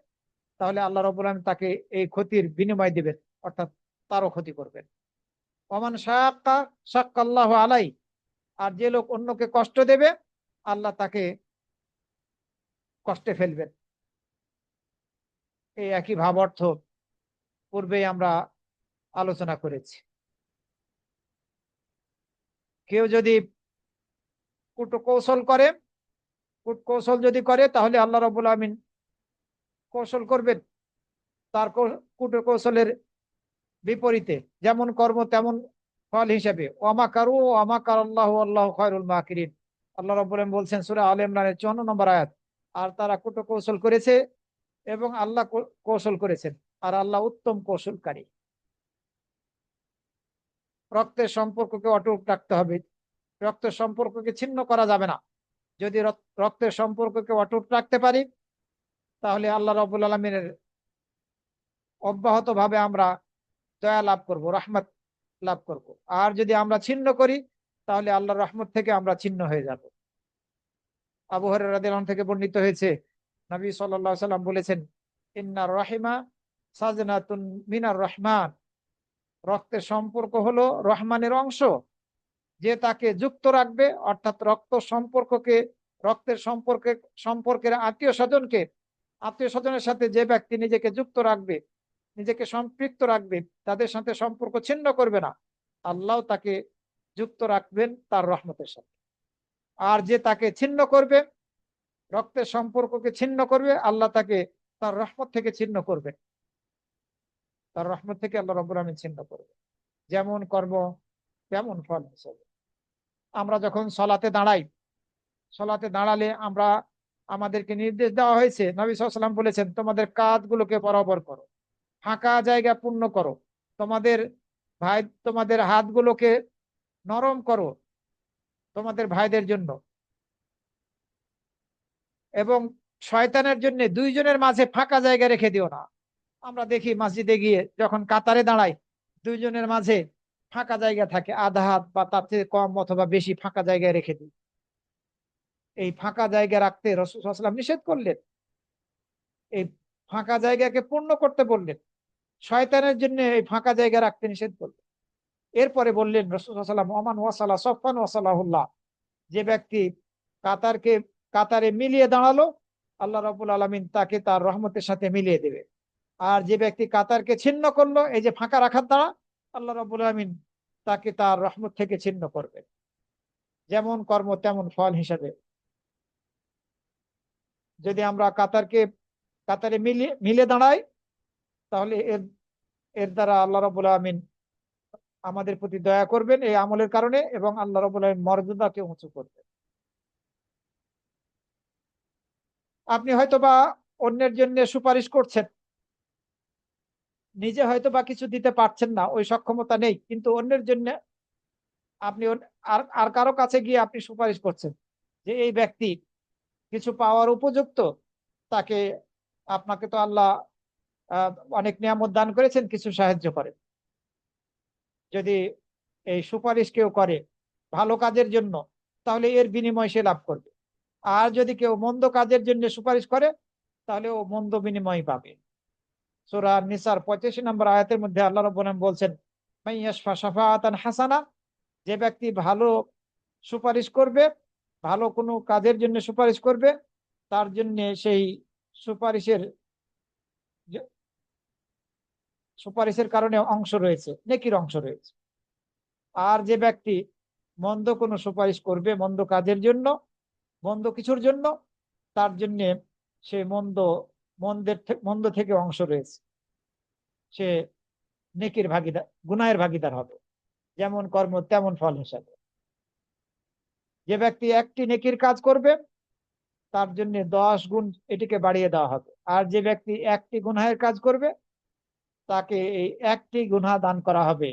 তাহলে আল্লাহ রাব্বুল আলামিন তাকে এই ক্ষতির বিনিময় দিবেন, অর্থাৎ তারও ক্ষতি করবেন। ওমান শাক্কা শাক্কাল্লাহু আলাই, আর যে লোক অন্যকে কষ্ট দেবে, আল্লাহ তাকে কষ্টে ফেলবেন। এই একই ভাব অর্থ পূর্বেই আমরা আলোচনা করেছি। কেউ যদি কূটকৌশল যদি করে, তাহলে আল্লাহ রাব্বুল আলামিন কৌশল করবেন তার কূটকৌশলের বিপরীতে, যেমন কর্ম তেমন ফল হিসেবে। ওয়ামাকারু ওয়ামাকারাল্লাহু আল্লাহু খায়রুল মাকিরিন, আল্লাহ রাব্বুল আলামিন বলছেন সূরা আলে ইমরানের 54 নম্বর আয়াত, আর তারা কূটকৌশল করেছে এবং আল্লাহ কৌশল করেছেন, আর আল্লাহ উত্তম কৌশলকারী। রক্তের সম্পর্ককে অটুট রাখতে হবে, রক্তের সম্পর্ককে ছিন্ন করা যাবে না। যদি রক্তের সম্পর্ককে অটুট রাখতে পারি, তাহলে আল্লাহ রাব্বুল আলামিনের অব্যাহত ভাবে আমরা দয়া লাভ করব, রহমত লাভ করব। আর যদি আমরা ছিন্ন করি, তাহলে আল্লাহর রহমত থেকে আমরা ছিন্ন হয়ে যাব। আবু হুরায়রা রাদিয়াল্লাহু আনহু থেকে বর্ণিত হয়েছে, নবী সাল্লাল্লাহু আলাইহি সাল্লাম বলেছেন, ইন্নার রাহিমা সাজনাতুন মিনার রহমান, রক্তের সম্পর্ক হলো রহমানের অংশ, যে তাকে যুক্ত রাখবে, অর্থাৎ রক্তের সম্পর্কের আত্মীয় স্বজনের সাথে যে ব্যক্তি নিজেকে যুক্ত রাখবে, নিজেকে সম্পৃক্ত রাখবে, তাদের সাথে সম্পর্ক ছিন্ন করবে না, আল্লাহ তাকে যুক্ত রাখবেন তার রহমতের সাথে। আর যে তাকে ছিন্ন করবে, রক্তের সম্পর্ককে ছিন্ন করবে, আল্লাহ তাকে তার রহমত থেকে ছিন্ন করবে, তার রহমত থেকে আল্লাহ রাব্বুল আলামিন ছিন্ন করবে। যেমন কর্ম তেমন ফল হিসেবে। আমরা যখন সলাতে দাঁড়াই, সলাতে দাঁড়ালে আমরা আমাদেরকে নির্দেশ দেওয়া হয়েছে, নবী সাল্লাল্লাহু আলাইহি ওয়াসাল্লাম বলেছেন তোমাদের কাঁধগুলোকে বরাবর করো, ফাঁকা জায়গা পূর্ণ করো, তোমাদের তোমাদের হাতগুলোকে নরম করো তোমাদের ভাইদের জন্য, এবং শয়তানের জন্য দুইজনের মাঝে ফাঁকা জায়গা রেখে দিও না। আমরা দেখি মসজিদে গিয়ে যখন কাতারে দাঁড়াই, দুইজনের মাঝে ফাঁকা জায়গা থাকে, আধা হাত বা তার চেয়ে কম অথবা বেশি ফাঁকা জায়গায় রেখে দিই। এই ফাঁকা জায়গা রাখতে রাসূল সাল্লাল্লাহু আলাইহি ওয়াসাল্লাম নিষেধ করলেন, এই ফাঁকা জায়গাকে পূর্ণ করতে বললেন, শয়তানের জন্য এই ফাঁকা জায়গা রাখতে নিষেধ করলেন। এরপরে বললেন রাসূল সাল্লাল্লাহু আলাইহি ওয়াসাল্লাম, ওমান ওয়াসালা সফান ওয়াসালাহুল্লাহ, যে ব্যক্তি কাতারকে কাতারে মিলিয়ে দাঁড়ালো, আল্লাহ রাব্বুল আলামিন তাকে তার রহমতের সাথে মিলিয়ে দেবে। আর যে ব্যক্তি কাতারকে ছিন্ন করলো, এই যে ফাঁকা রাখার দ্বারা, আল্লাহ রাব্বুল আলামিন তাকে তার রহমত থেকে ছিন্ন করবে। যেমন কর্ম তেমন ফল হিসাবে যদি আমরা কাতারে মিলে দাঁড়াই, তাহলে এর এর দ্বারা আল্লাহ রাব্বুল আলামিন আমাদের প্রতি দয়া করবেন এই আমলের কারণে, এবং আল্লাহ রাব্বুল আলামিন মর্যাদাকে উঁচু করবেন। আপনি হয়তোবা অন্যের জন্য সুপারিশ করছেন, নিজে হয়তোবা কিছু দিতে পারছেন না, ওই সক্ষমতা নেই, কিন্তু অন্যের জন্য আপনি আর আর কারো কাছে গিয়ে আপনি সুপারিশ করছেন যে এই ব্যক্তি কিছু পাওয়ার উপযুক্ত, তাকে, আপনাকে তো আল্লাহ আহ, অনেক নিয়ামত দান করেছেন, কিছু সাহায্য করেন। যদি এই সুপারিশ কেউ করে ভালো কাজের জন্য, তাহলে এর বিনিময় সে লাভ করবে। আর যদি কেউ মন্দ কাজের জন্য সুপারিশ করে, তাহলে ও মন্দ বিনিময় পাবে। সূরা নিসার 85 নম্বর আয়াতের মধ্যে আল্লাহ রাব্বুল আলামিন বলছেন, মাইয়াশফা শাফাআতান হাসানা, যে ব্যক্তি ভালো সুপারিশ করবে, ভালো কোনো কাজের জন্য সুপারিশ করবে, তার জন্য সেই সুপারিশের সুপারিশের কারণে অংশ রয়েছে, নেকির অংশ রয়েছে। আর যে ব্যক্তি মন্দ কোনো সুপারিশ করবে মন্দ কাজের জন্য, মন্দ কিছুর জন্য, তার জন্য সে মন্দ থেকে অংশ রয়েছে, সে নেকির ভাগিদার, গুনাহের ভাগিদার হবে। যেমন কর্ম তেমন ফল হিসাবে যে ব্যক্তি একটি নেকির কাজ করবে, তার জন্য 10 গুণ এটিকে বাড়িয়ে দেওয়া হবে। আর যে ব্যক্তি একটি গুনাহের কাজ করবে, তাকে এই একটি গুনাহ দান করা হবে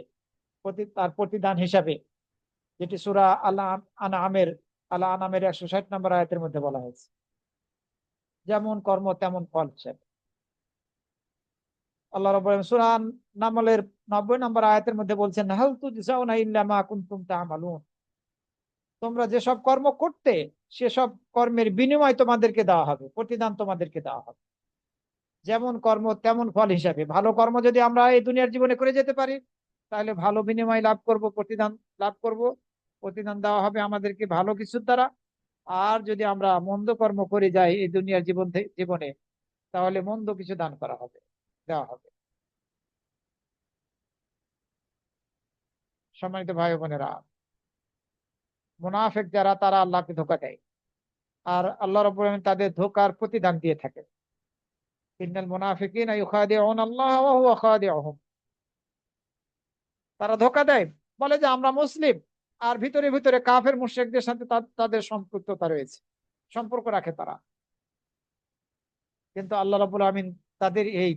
তার প্রতিদান হিসাবে, যেটি সূরা আল আনামের 160 নম্বর আয়াতের মধ্যে বলা হয়েছে। যেমন কর্ম তেমন ফল হিসাবে আল্লাহ রাব্বুল আলামিন সূরা নামলের 90 নম্বর আয়াতের মধ্যে বলছেন, হাল তুজজাউনা ইল্লা মা কুনতুম তা'মালুন, তোমরা যেসব কর্ম করতে সেসব কর্মের বিনিময় তোমাদেরকে দেওয়া হবে, প্রতিদান তোমাদেরকে দেওয়া হবে। যেমন কর্ম তেমন ফল হিসাবে, ভালো কর্ম যদি আমরা এই দুনিয়ার জীবনে করে যেতে পারি, তাহলে ভালো বিনিময় লাভ করব, প্রতিদান লাভ করব, প্রতিদান দেওয়া হবে আমাদেরকে ভালো কিছুর দ্বারা। আর যদি আমরা মন্দ কর্ম করে যাই এই দুনিয়ার জীবনে, তাহলে মন্দ কিছু দান করা হবে, দেওয়া হবে। সম্মানিত ভাই বোনেরা, মুনাফিক যারা, তারা আল্লাহকে ধোঁকা দেয়, আর আল্লাহ রাব্বুল আলামিন তাদের ধোঁকার প্রতিদান দিয়ে থাকেন। ইন্নাল মুনাফিকিনা ইউখাদিউনা আল্লাহ ওয়া হুয়া খাদিউহুম, তারা ধোঁকা দেয়, বলে যে আমরা মুসলিম, আর ভিতরে ভিতরে কাফের মুশরিকদের সাথে তাদের সম্পৃক্ততা রয়েছে, সম্পর্ক রাখে তারা। কিন্তু আল্লাহ রাব্বুল আলামিন তাদের এই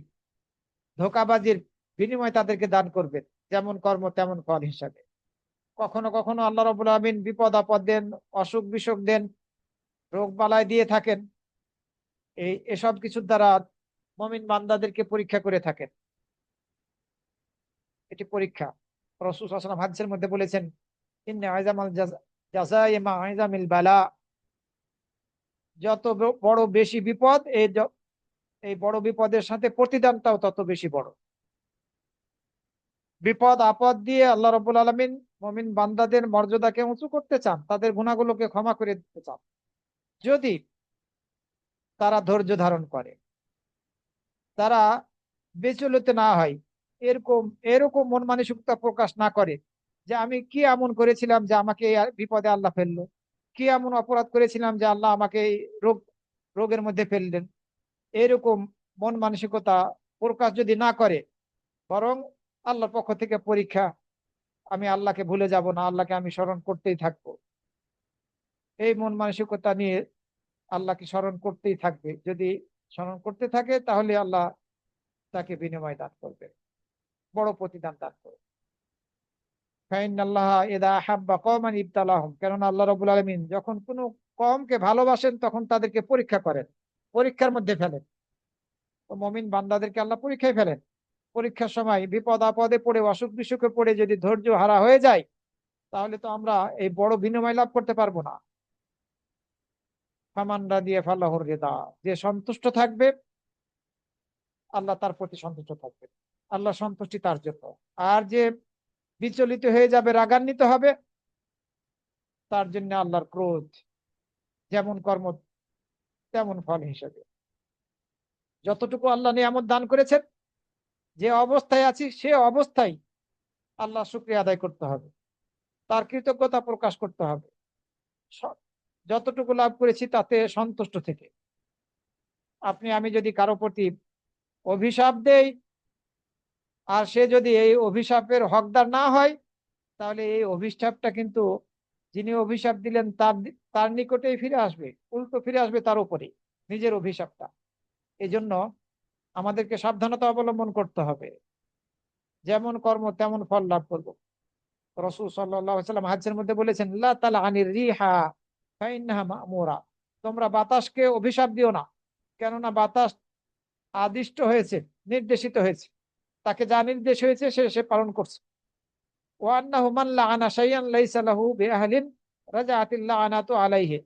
ধোঁকাবাজির বিনিময় তাদেরকে দান করবেন, যেমন কর্ম তেমন ফল হিসাবে। কখনো কখনো আল্লাহ রাব্বুল আলামিন বিপদ আপদ দেন, অসুখ বিসুখ দেন, রোগ বালাই দিয়ে থাকেন। এসব কিছুর দ্বারা মুমিন বান্দাদেরকে পরীক্ষা করে থাকেন, এটি পরীক্ষা। রাসূল সাল্লাল্লাহু আলাইহি ওয়াসাল্লাম হাদিসের মধ্যে বলেছেন, ইন্না আযামাল জাযায়ে মা আযামিল বালা, যত বড় বেশি বিপদ, এই বড় বিপদের সাথে প্রতিদানটাও তত বেশি বড়। বিপদ আপদ দিয়ে আল্লাহ রাব্বুল আলামিন মুমিন বান্দাদের মর্যাদাকে উঁচু করতে চান, তাদের গুনাহগুলোকে ক্ষমা করে দিতে চান, যদি তারা ধৈর্য ধারণ করে, তারা বিচলিত না হয়, এরকম এরকম মন মানসিকতা প্রকাশ না করে যে আমি কি এমন করেছিলাম যে আমাকে এই বিপদে আল্লাহ ফেললো, কি এমন অপরাধ করেছিলাম যে আল্লাহ আমাকে এই রোগের মধ্যে ফেললেন। এরকম মন মানসিকতা প্রকাশ যদি না করে, বরং আল্লাহর পক্ষ থেকে পরীক্ষা, আমি আল্লাহকে ভুলে যাব না, আল্লাহকে আমি স্মরণ করতেই থাকবো, এই মন মানসিকতা নিয়ে আল্লাহকে স্মরণ করতেই থাকবে। যদি স্মরণ করতে থাকে তাহলে আল্লাহ তাকে বিনিময় দান করবে, বড় প্রতিদান দান করবে। কেননা আল্লাহ রাব্বুল আলামিন যখন কোনো কওমকে ভালোবাসেন তখন তাদেরকে পরীক্ষা করেন, পরীক্ষার মধ্যে ফেলেন। তো মুমিন বান্দাদেরকে আল্লাহ পরীক্ষায় ফেলেন। পরীক্ষার সময় বিপদ আপদে পড়ে, অসুখ বিসুখে পড়ে যদি ধৈর্য হারা হয়ে যায়, তাহলে তো আমরা এই বড় বিনিময় লাভ করতে পারবো না। ফামান রাদিয়া ফালাহুর রিদা, যে সন্তুষ্ট থাকবে আল্লাহ তার প্রতি সন্তুষ্ট থাকবে, আল্লাহ সন্তুষ্টি তার জন্য। আর যে বিচলিত হয়ে যাবে, রাগান্বিত হবে, তার জন্য আল্লাহর ক্রোধ। যেমন কর্ম তেমন ফল হিসেবে। যতটুকু আল্লাহ নিয়ামত দান করেছেন, যে অবস্থায় আছি সে অবস্থায় আল্লাহ শুকরিয়া আদায় করতে হবে, তার কৃতজ্ঞতা প্রকাশ করতে হবে। স- যতটুকু লাভ করেছি তাতে সন্তুষ্ট থেকে। আপনি আমি যদি কারো প্রতি অভিশাপ দেই, আর সে যদি এই অভিশাপের হকদার না হয়, তাহলে এই অভিশাপটা কিন্তু যিনি অভিশাপ দিলেন তার তার নিকটেই ফিরে আসবে, উল্টো ফিরে আসবে তার উপরে, নিজের অভিশাপটা। এই জন্য আমাদেরকে সাবধানতা অবলম্বন করতে হবে। যেমন কর্ম তেমন ফল লাভ করব। রাসূল সাল্লাল্লাহু আলাইহি ওয়াসাল্লাম হাদিসের মধ্যে বলেছেন, লা তালা আনির রিহা ফাইন্নাহা মা'মুরা, তোমরা বাতাসকে অভিশাপ দিও না, কেননা বাতাস আদিষ্ট হয়েছে, নির্দেশিত হয়েছে, তাকে যা নির্দেশ হয়েছে সে সে পালন করছে। ওয়া আন্নাহু মান লাআনা শাইআন লাইসা লাহু বিআহলিন রাজাআতিল লাআনাতু আলাইহি,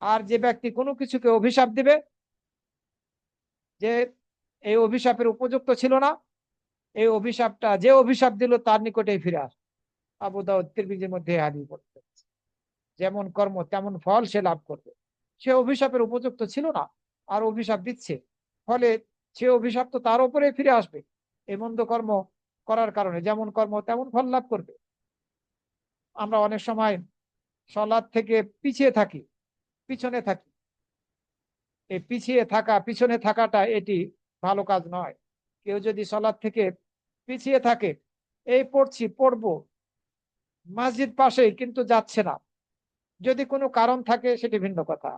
আর যে ব্যক্তি কোনো কিছুকে অভিশাপ দিবে যে এই অভিশাপের উপযুক্ত ছিল না, এই অভিশাপটা যে অভিশাপ দিল তার নিকটেই ফিরে আসে। আবু দাউদ তিরমিজির মধ্যে এই হাদিস বর্ণিত হয়েছে। যেমন কর্ম তেমন ফল সে লাভ করবে। সে অভিশাপের উপযুক্ত ছিল না, আর অভিশাপ দিচ্ছে, ফলে সে অভিশাপ তো তার উপরে ফিরে আসবে। এই মন্দ কর্ম করার কারণে যেমন কর্ম তেমন ফল লাভ করবে। আমরা অনেক সময় সলাৎ থেকে পিছিয়ে থাকি, পিছনে থাকি। এই পিছিয়ে থাকা, পিছনে থাকাটা এটি ভালো কাজ নয়। কেউ যদি সলাৎ থেকে পিছিয়ে থাকে, এই পড়ছি পড়বো, মসজিদ পাশেই কিন্তু যাচ্ছে না, যদি কোনো কারণ থাকে সেটি ভিন্ন কথা।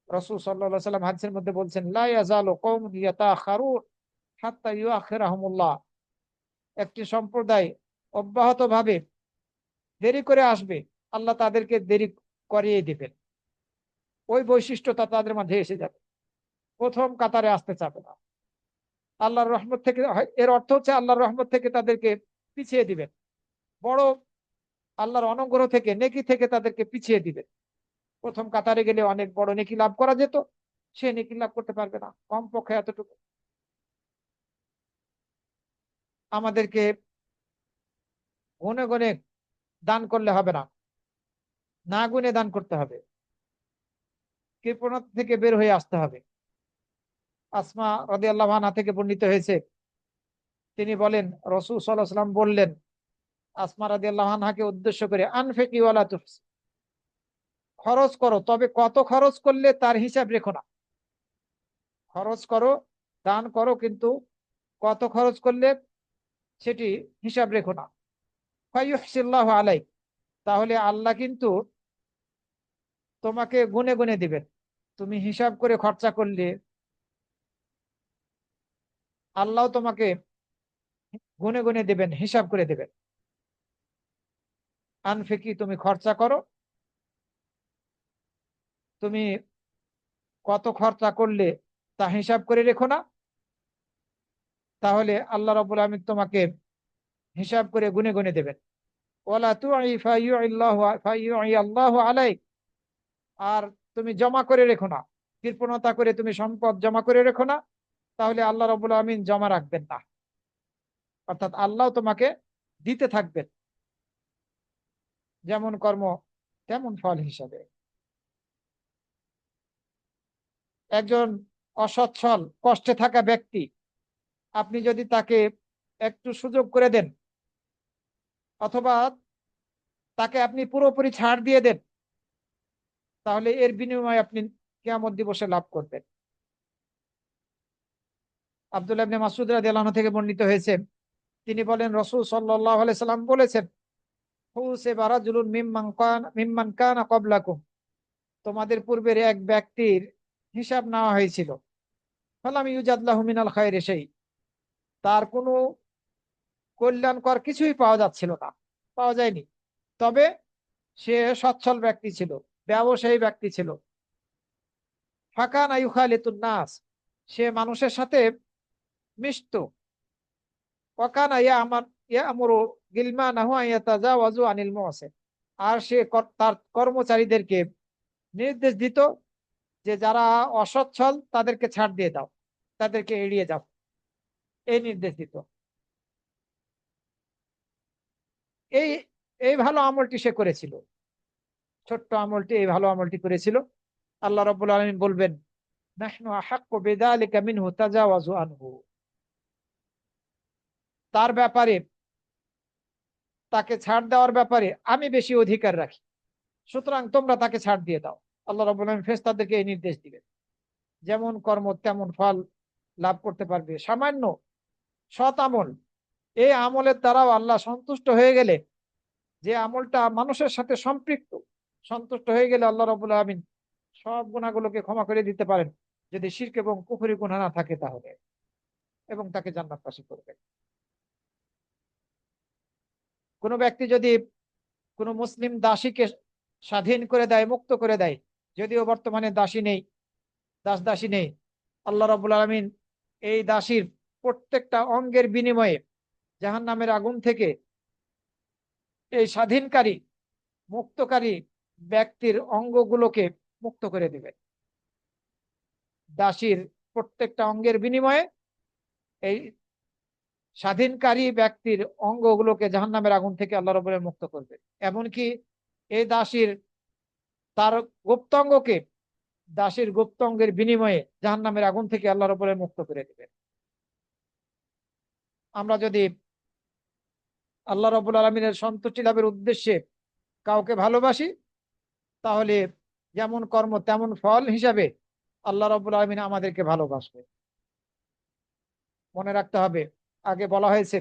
রাসূল সাল্লাল্লাহু আলাইহি ওয়াসাল্লাম হাদিসের মধ্যে বলছেন, লা ইয়াজালু কওমুন ইয়াতাখারুন হাত্তা ইউআখিরাহুমুল্লাহ, একটি সম্প্রদায় অব্যাহতভাবে দেরি করে আসবে, আল্লাহ তাদেরকে দেরি করিয়ে দিবেন। ওই বৈশিষ্ট্যটা তাদের মাঝে এসে যাবে, প্রথম কাতারে আসতে চাবে না। আল্লাহর রহমত থেকে, এর অর্থ হচ্ছে আল্লাহর রহমত থেকে তাদেরকে পিছিয়ে দিবেন, বড় আল্লাহর অনুগ্রহ থেকে, নেকি থেকে তাদেরকে পিছিয়ে দিবেন। প্রথম কাতারে গেলে অনেক বড় নেকি লাভ করা যেত, সে নেকি লাভ করতে পারবে না, কমপক্ষে এতটুকু। আমাদেরকে গুনে গুনে দান করলে হবে না, না গুনে দান করতে হবে, কৃপণতা থেকে বের হয়ে আসতে হবে। আসমা রাদিয়াল্লাহু আনহা থেকে বর্ণিত হয়েছে, তিনি বলেন, রাসূল সাল্লাল্লাহু আলাইহি ওয়াসাল্লাম বললেন আসমা রাদিয়াল্লাহু আনহাকে উদ্দেশ্য করে, আনফিকি ওয়ালা তুহসি, খরচ করো, তবে কত খরচ করলে তার হিসাব রেখো না। খরচ করো, দান করো, কিন্তু কত খরচ করলে সেটি হিসাব রেখো না। ফায়ুহসিল্লাহু আলাইক, তাহলে আল্লাহ কিন্তু তোমাকে গুনে গুনে দিবেন। তুমি হিসাব করে খরচা করলে আল্লাহ তোমাকে গুনে গুনে দেবেন, হিসাব করে দেবেন। আনফিকি, তুমি খরচা করো, তুমি কত খরচা করলে তা হিসাব করে রেখো না, তাহলে আল্লাহ রাব্বুল আলামিন তোমাকে হিসাব করে গুনে গুনে দেবেন। ওয়ালা তুই ফায়ুই আল্লাহু আলাইক, আর তুমি জমা করে রেখো না, কৃপণতা করে তুমি সম্পদ জমা করে রেখো না, তাহলে আল্লাহ রাব্বুল আলামিন জমা রাখবেন না, অর্থাৎ আল্লাহ তোমাকে দিতে থাকবেন। যেমন কর্ম তেমন ফল হিসাবে। একজন অসচ্ছল কষ্টে থাকা ব্যক্তি, আপনি যদি তাকে একটু সুযোগ করে দেন, অথবা তাকে আপনি পুরোপুরি ছাড় দিয়ে দেন, তাহলে এর বিনিময়ে আপনি কিয়ামত দিবসে লাভ করবেন। আব্দুল্লাহ ইবনে মাসউদ রাদিয়াল্লাহু আনহু থেকে বর্ণিত হয়েছে, তিনি বলেন রাসূল সাল্লাল্লাহু আলাইহি সাল্লাম বলেছেন, হুসিবা রাজুলুন মিম্মান কানা ক্বাবলাকুম, তোমাদের পূর্বের এক ব্যক্তির হিসাব নেওয়া হয়েছিল। ফালাম ইউজাদ লাহু মিনাল খায়রি শাই, তার কোনো কল্যাণকর কিছুই পাওয়া যাচ্ছিল না, পাওয়া যায়নি। তবে সে সচ্ছল ব্যক্তি ছিল, ব্যবসায়ী ব্যক্তি ছিল। ফাকানা ইউখালিতুন নাস, সে মানুষের সাথে মিশতো। ওয়াকানা ইয়ামুরু গিলমানাহু আন ইয়াতাজাওয়াজু আনিল মুহসিন, আর সে তার কর্মচারীদেরকে নির্দেশ দিত যে যারা অসচ্ছল তাদেরকে ছাড় দিয়ে দাও, তাদেরকে এড়িয়ে যাও, এই নির্দেশ দিত। এই এই ভালো আমলটি সে করেছিল, ছোট্ট আমলটি, এই ভালো আমলটি করেছিল। আল্লাহ রাব্বুল আলামিন বলবেন, নাহনু আহাক্কু বিযালিকা মিনহু তাজাওয়াজু আনহু, তার ব্যাপারে, তাকে ছাড় দেওয়ার ব্যাপারে আমি বেশি অধিকার রাখি, সুতরাং তোমরা তাকে ছাড় দিয়ে দাও। আল্লাহ রাব্বুল আলামিন ফেরেশতাদেরকে এই নির্দেশ দিবেন। যেমন কর্ম তেমন ফল লাভ করতে পারবে। সামান্য সৎ আমল, এই আমলের দ্বারাও আল্লাহ সন্তুষ্ট হয়ে গেলে, যে আমলটা মানুষের সাথে সম্পৃক্ত, সন্তুষ্ট হয়ে গেলে আল্লাহ রাব্বুল আলামিন সব গুনাহগুলোকে ক্ষমা করে দিতে পারেন, যদি শিরক এবং কুফরি গুনাহ না থাকে তাহলে, এবং তাকে জান্নাতবাসী করবেন। কোনো ব্যক্তি যদি কোনো মুসলিম দাসীকে স্বাধীন করে দেয়, মুক্ত করে দেয়, যদিও বর্তমানে দাসী নেই, দাসী নেই, আল্লাহ রাব্বুল আলামিন এই দাসীর প্রত্যেকটা অঙ্গের বিনিময়ে জাহান্নামের আগুন থেকে এই স্বাধীনকারী, মুক্তকারী ব্যক্তির অঙ্গগুলোকে মুক্ত করে দিবেন। দাসীর প্রত্যেকটা অঙ্গের বিনিময়ে এই স্বাধীনকারী ব্যক্তির অঙ্গগুলোকে জাহান্নামের আগুন থেকে আল্লাহ রাব্বুল আলামিন মুক্ত করবে। এমনকি এই তার গুপ্তাঙ্গকে, দাসীর গুপ্তাঙ্গের বিনিময়ে জাহান্নামের আগুন থেকে আল্লাহ রাব্বুল আলামিন মুক্ত করে দিবেন। আমরা যদি আল্লাহ রাব্বুল আলামিনের সন্তুষ্টি লাভের উদ্দেশ্যে কাউকে ভালোবাসি, তাহলে যেমন কর্ম তেমন ফল হিসাবে আল্লাহ রাব্বুল আলামিন আমাদেরকে ভালোবাসবে। মনে রাখতে হবে, আগে বলা হয়েছে,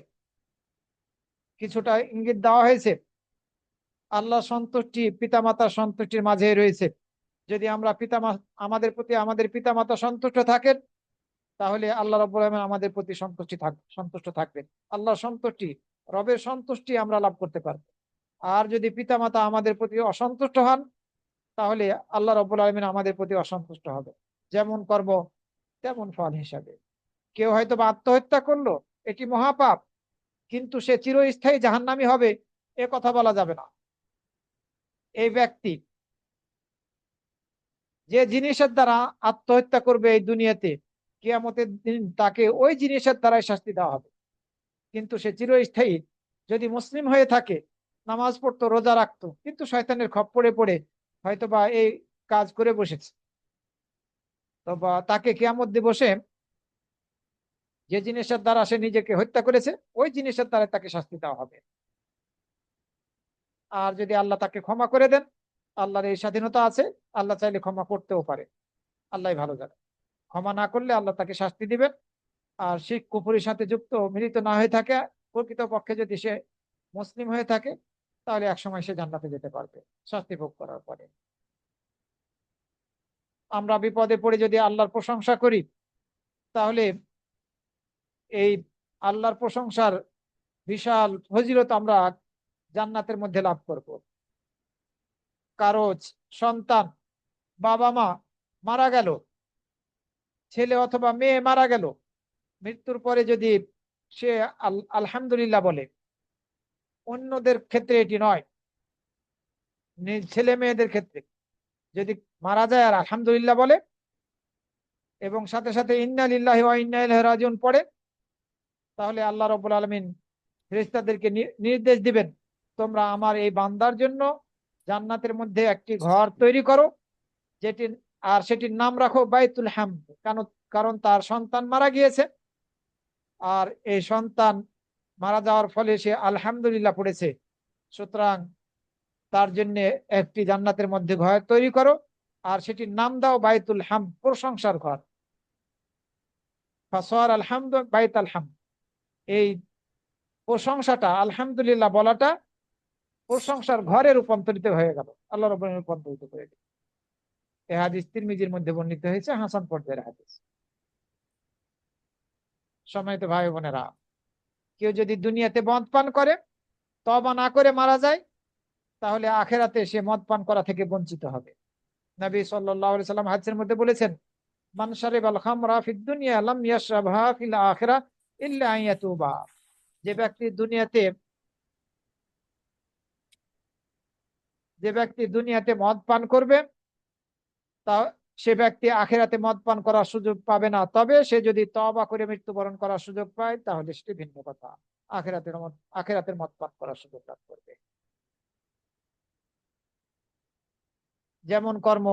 কিছুটা ইঙ্গিত দেওয়া হয়েছে, আল্লাহ সন্তুষ্টি পিতামাতার সন্তুষ্টির মাঝে রয়েছে। যদি আমরা আমাদের প্রতি আমাদের পিতামাতা সন্তুষ্ট থাকেন, তাহলে আল্লাহ রাব্বুল আলামিন আমাদের প্রতি সন্তুষ্ট থাকবেন। আল্লাহর সন্তুষ্টি, রবের সন্তুষ্টি আমরা লাভ করতে পারবো। আর যদি পিতামাতা আমাদের প্রতি অসন্তুষ্ট হন, তাহলে আল্লাহ রাব্বুল আলামিন আমাদের প্রতি অসন্তুষ্ট হবে। যেমন কর্ম তেমন ফল হিসাবে। কেউ হয়তো বা আত্মহত্যা করলো, এটি মহাপাপ, কিন্তু সে চিরস্থায়ী জাহান্নামী হবে, এ কথা বলা যাবে না। এই ব্যক্তি যে জিনিসের দ্বারা আত্মহত্যা করবে এই দুনিয়াতে, কিয়ামতের দিন তাকে ওই জিনিসের দ্বারাই শাস্তি দেওয়া হবে। কিন্তু সে চিরস্থায়ী, যদি মুসলিম হয়ে থাকে, নামাজ পড়তো, রোজা রাখতো, কিন্তু শয়তানের খপ্পরে পড়ে হয়তো বা এই কাজ করে বসেছে, তো বা তাকে কিয়ামত দিবসে যে জিনিসের দ্বারা সে নিজেকে হত্যা করেছে, ওই জিনিসের দ্বারা তাকে শাস্তি দেওয়া হবে। আর যদি আল্লাহ তাকে ক্ষমা করে দেন, আল্লাহর এই স্বাধীনতা আছে, আল্লাহ চাইলে ক্ষমা করতেও পারে, আল্লাহ ভালো জানে। ক্ষমা না করলে আল্লাহ তাকে শাস্তি দিবেন। আর শিরক কুফরির সাথে যুক্ত, মিলিত না হয়ে থাকে, প্রকৃত পক্ষে যদি সে মুসলিম হয়ে থাকে, তাহলে একসময় সে জান্নাতে যেতে পারবে শাস্তি ভোগ করার পরে। আমরা বিপদে পড়ে যদি আল্লাহর প্রশংসা করি, তাহলে এই আল্লাহর প্রশংসার বিশাল ফজিলত আমরা জান্নাতের মধ্যে লাভ করব। কারো সন্তান, বাবা মা মারা গেল, ছেলে অথবা মেয়ে মারা গেল, মৃত্যুর পরে যদি সে আলহামদুলিল্লাহ বলে, অন্যদের ক্ষেত্রে এটি নয়, ছেলে মেয়েদের ক্ষেত্রে যদি মারা যায় আর আলহামদুলিল্লাহ বলে, এবং সাথে সাথে ইন্না লিল্লাহি ওয়া ইন্না ইলাইহি রাজিউন পড়ে, তাহলে আল্লাহ রাব্বুল আলামিন ফেরেশতাদেরকে নির্দেশ দিবেন, তোমরা আমার এই বান্দার জন্য জান্নাতের মধ্যে একটি ঘর তৈরি করো, যেটি, আর সেটির নাম রাখো বাইতুল হামদ। কারণ কারণ তার সন্তান মারা গিয়েছে, আর এই সন্তান মারা যাওয়ার ফলে সে আলহামদুলিল্লাহ পড়েছে, সুতরাং তার জন্য একটি জান্নাতের মধ্যে ঘর তৈরি করো, আর সেটির নাম দাও বাইতুল হামদ, প্রশংসার ঘর। ফাসার আলহামদ বাইত আলহামদ, এই প্রশংসাটা, আলহামদুলিল্লাহ বলাটা প্রশংসার ঘরে রূপান্তরিত হয়ে গেল, আল্লাহ রাব্বুল আলামিন রূপান্তরিত করে দিল। এই হাদিস তিরমিজির মধ্যে বর্ণিত হয়েছে, হাসান পর্যায়ের হাদিস। সম্মানিত ভাই বোনেরা, কেউ যদি দুনিয়াতে মদ পান করে, তওবা না করে মারা যায়, তাহলে আখেরাতে সে মদ পান করা থেকে বঞ্চিত হবে। নবী সাল্লাল্লাহু আলাইহি সাল্লাম হাদিসের মধ্যে বলেছেন, মান শারিবাল খামরা ফিদ দুনিয়া লাম ইয়াশরাবহা ফিল আখিরাহ ইল্লা আন ইয়াতুবা। যে ব্যক্তি দুনিয়াতে মদ পান করবে, তা সে ব্যক্তি আখেরাতে মদ পান করার সুযোগ পাবে না। তবে সে যদি তওবা করে মৃত্যুবরণ করার সুযোগ পায়, তাহলে সেটি ভিন্ন কথা। আখেরাতের মদ পান করার সুযোগ লাভ করবে। যেমন কর্ম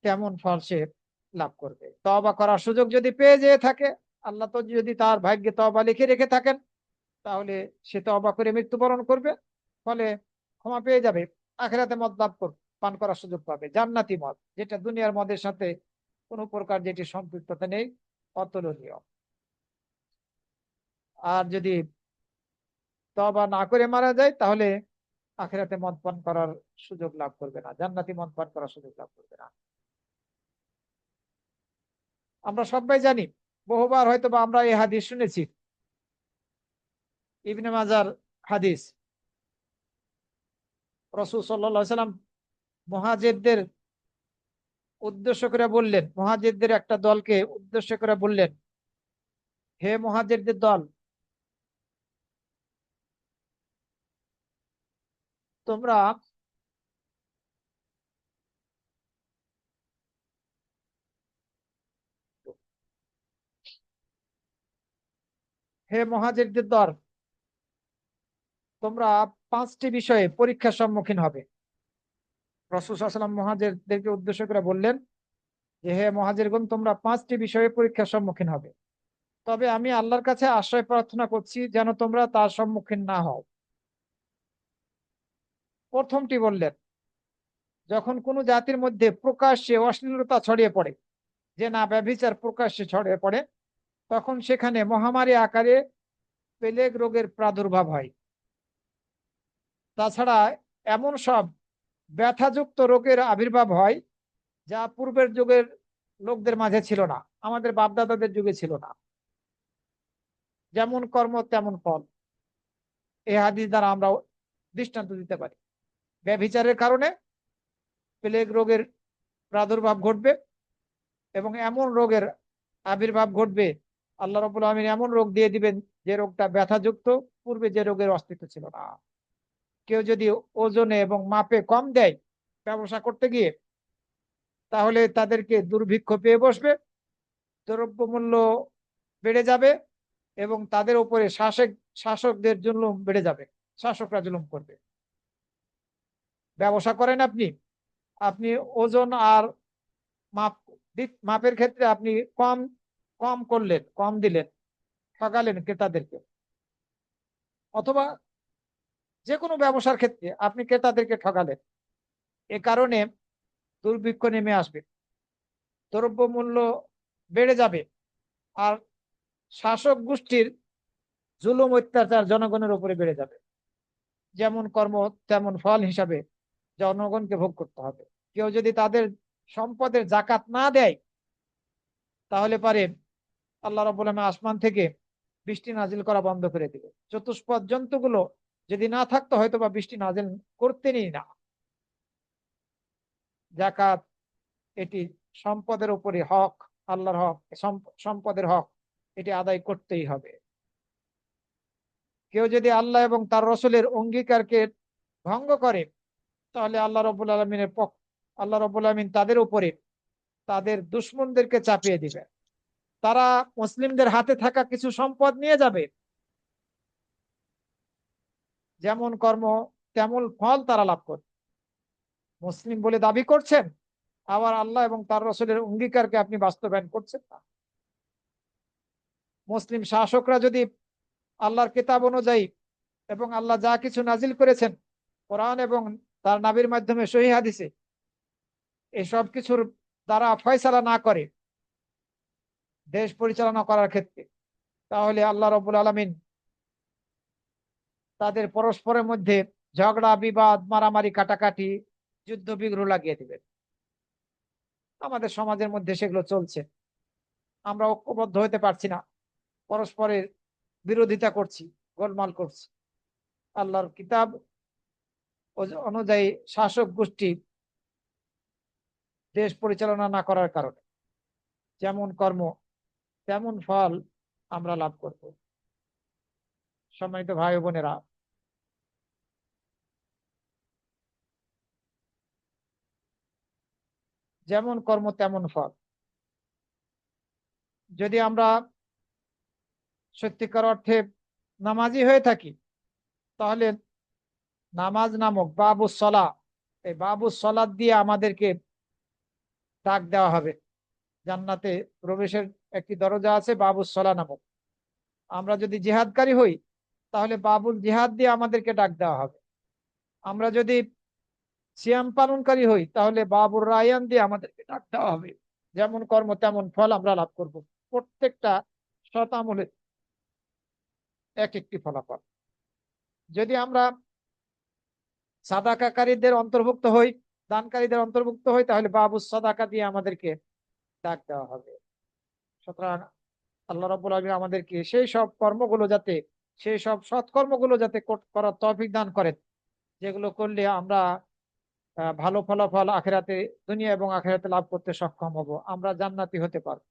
তেমন ফল সে লাভ করবে। তওবা করার সুযোগ যদি পেয়ে যেয়ে থাকে, আল্লাহ তো যদি তার ভাগ্যে তওবা লিখে রেখে থাকেন, তাহলে সে তওবা করে মৃত্যুবরণ করবে, ফলে ক্ষমা পেয়ে যাবে। আখেরাতে মদ পান করার সুযোগ পাবে, জান্নাতি মদ, যেটা দুনিয়ার মদের সাথে কোনো প্রকার যেটি সম্পৃক্ততা নেই, অতুলনীয়। আর যদি তওবা না করে মারা যায়, তাহলে আখেরাতে মদ পান করার সুযোগ লাভ করবে না, জান্নাতি মদ পান করার সুযোগ লাভ করবে না। আমরা সবাই জানি, বহুবার হয়তো বা আমরা এই হাদিস শুনেছি, ইবনে মাজার হাদিস। রাসূল সাল্লাল্লাহু আলাইহি সাল্লাম মুহাজিরদের উদ্দেশ্য করে বললেন, মুহাজিরদের একটা দলকে উদ্দেশ্য করে বললেন, হে মুহাজিরদের দল, তোমরা হে মুহাজিরদের দল, তোমরা 5টি বিষয়ে পরীক্ষার সম্মুখীন হবে। রাসূল সাল্লাল্লাহু আলাইহি ওয়াসাল্লাম মুহাজিরদেরকে উদ্দেশ্য করে বললেন যে, হে মুহাজিরগণ, তোমরা 5টি বিষয়ে পরীক্ষার সম্মুখীন হবে। তবে আমি আল্লাহর কাছে আশ্রয় প্রার্থনা করছি যেন তোমরা তার সম্মুখীন না হও। প্রথমটি বললেন, যখন কোনো জাতির মধ্যে প্রকাশ্যে অশ্লীলতা ছড়িয়ে পড়ে, যে না ব্যভিচার প্রকাশ্যে ছড়িয়ে পড়ে, তখন সেখানে মহামারী আকারে প্লেগ রোগের প্রাদুর্ভাব হয়। তাছাড়া এমন সব ব্যথাযুক্ত রোগের আবির্ভাব হয়, যা পূর্বের যুগের লোকদের মাঝে ছিল না, আমাদের বাপদাদাদের যুগে ছিল না। যেমন কর্ম তেমন ফল, এই হাদিস দ্বারা আমরা দৃষ্টান্ত দিতে পারি। ব্যভিচারের কারণে প্লেগ রোগের প্রাদুর্ভাব ঘটবে, এবং এমন রোগের আবির্ভাব ঘটবে, আল্লাহ রাব্বুল আলামিন এমন রোগ দিয়ে দিবেন যে রোগটা ব্যথাযুক্ত, পূর্বে যে রোগের অস্তিত্ব ছিল না। কেউ যদি ওজনে এবং মাপে কম দেয় ব্যবসা করতে গিয়ে, তাহলে তাদেরকে দুর্ভিক্ষ পেয়ে বসবে, দ্রব্যমূল্য বেড়ে যাবে, এবং তাদের উপরে শাসকদের জুলুম বেড়ে যাবে, শাসকরা জুলুম করবে। ব্যবসা করেন আপনি, আপনি ওজন আর মাপ মাপের ক্ষেত্রে আপনি কম কম করলেন, কম দিলেন, ঠকালেন ক্রেতাদেরকে। অথবা যে কোনো ব্যবসার ক্ষেত্রে আপনি ক্রেতাদেরকে ঠকালেন, এ কারণে দুর্ভিক্ষ নেমে আসবে, দ্রব্যমূল্য বেড়ে যাবে, আর শাসক গোষ্ঠীর জুলুম অত্যাচার জনগণের উপরে বেড়ে যাবে। যেমন কর্ম তেমন ফল হিসাবে জনগণকে ভোগ করতে হবে। কেউ যদি তাদের সম্পদের জাকাত না দেয়, তাহলে পারে আল্লাহ রাব্বুল আলামিন আসমান থেকে বৃষ্টি নাজিল করা বন্ধ করে দিবে। চতুষ্পদ জন্তুগুলো যদি না থাকতো, হয়তো বা বৃষ্টি নাজিল করতেনই না। জাকাত এটি সম্পদের উপরে হক, আল্লাহর হক, সম্পদের হক, এটি আদায় করতেই হবে। কেউ যদি আল্লাহ এবং তার রসুলের অঙ্গীকারকে ভঙ্গ করে, তাহলে আল্লাহ রাব্বুল আলামিন তাদের উপরে তাদের দুশমনদেরকে চাপিয়ে দিবে। তারা মুসলিমদের হাতে থাকা কিছু সম্পদ নিয়ে যাবে, যেমন কর্ম তেমন ফল তারা লাভ করবে। মুসলিম বলে দাবি করছেন, আবার আল্লাহ এবং তার রসুলের অঙ্গীকারকে আপনি বাস্তবায়ন করছেন না। মুসলিম শাসকরা যদি আল্লাহর কিতাব অনুযায়ী এবং আল্লাহ যা কিছু নাজিল করেছেন কোরআন এবং তার নবীর মাধ্যমে সহিহ হাদিসে, এসব কিছুর দ্বারা ফয়সালা না করে দেশ পরিচালনা করার ক্ষেত্রে, তাহলে আল্লাহ রাব্বুল আলামিন তাদের পরস্পরের মধ্যে ঝগড়া বিবাদ মারামারি কাটাকাটি যুদ্ধ বিগ্রহ লাগিয়ে দিবেন। আমাদের সমাজের মধ্যে সেগুলো চলছে। আমরা ঐক্যবদ্ধ হতে পারছি না, পরস্পরের বিরোধিতা করছি, গোলমাল করছি। আল্লাহর কিতাব অনুযায়ী শাসক গোষ্ঠী দেশ পরিচালনা না করার কারণে যেমন কর্ম তেমন ফল আমরা লাভ করব। সম্মানিত ভাই ও বোনেরা, যেমন কর্ম তেমন ফল। যদি আমরা সত্যিকার অর্থে নামাজি হয়ে থাকি, তাহলে নামাজ নামক বাবুস সলা, এই বাবুস সলাত দিয়ে আমাদেরকে ডাক দেওয়া হবে। জান্নাতে প্রবেশের একটি দরজা আছে বাবুস সলা নামক। আমরা যদি জিহাদকারী হই, তাহলে বাবুল জিহাদ দিয়ে আমাদেরকে ডাক দেওয়া হবে। আমরা যদি সিয়াম পালনকারী হই, তাহলে বাবুর রায়ান দিয়ে আমাদেরকে ডাক দেওয়া হবে। যেমন কর্ম তেমন ফল আমরা লাভ করব। প্রত্যেকটা সৎ আমলে এক একটি ফলাফল। যদি আমরা সাদাকাকারীদের অন্তর্ভুক্ত হই, দানকারীদের অন্তর্ভুক্ত হই, তাহলে বাবু সাদাকা দিয়ে আমাদেরকে ডাক দেওয়া হবে। সুতরাং আল্লাহ রাব্বুল আলামিন আমাদেরকে সেই সব কর্মগুলো যাতে, সেই সব সৎকর্মগুলো যাতে করার তৌফিক দান করেন, যেগুলো করলে আমরা ভালো ফলাফল আখিরাতে, দুনিয়া এবং আখিরাতে লাভ করতে সক্ষম হব, আমরা জান্নাতি হতে পারবো।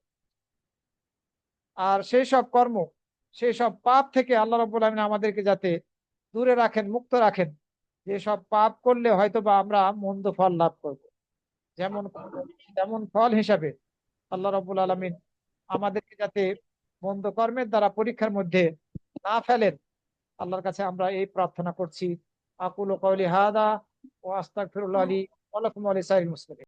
আর সেই সব কর্ম, সেই সব পাপ থেকে আল্লাহ রাব্বুল আলামিন আমাদেরকে যাতে দূরে রাখেন, মুক্ত রাখেন, যে সব পাপ করলে হয়তো বা আমরা মন্দ ফল লাভ করব। যেমন তেমন ফল হিসাবে আল্লাহ রাব্বুল আলামিন আমাদেরকে যাতে মন্দ কর্মের দ্বারা পরীক্ষার মধ্যে না ফেলেন, আল্লাহর কাছে আমরা এই প্রার্থনা করছি। আকুলু কওলি হাদা ওয়া আস্তাগফিরুল্লাহ লি ওয়া লাকুম ওয়া লিসাইরিল মুসলিমিন।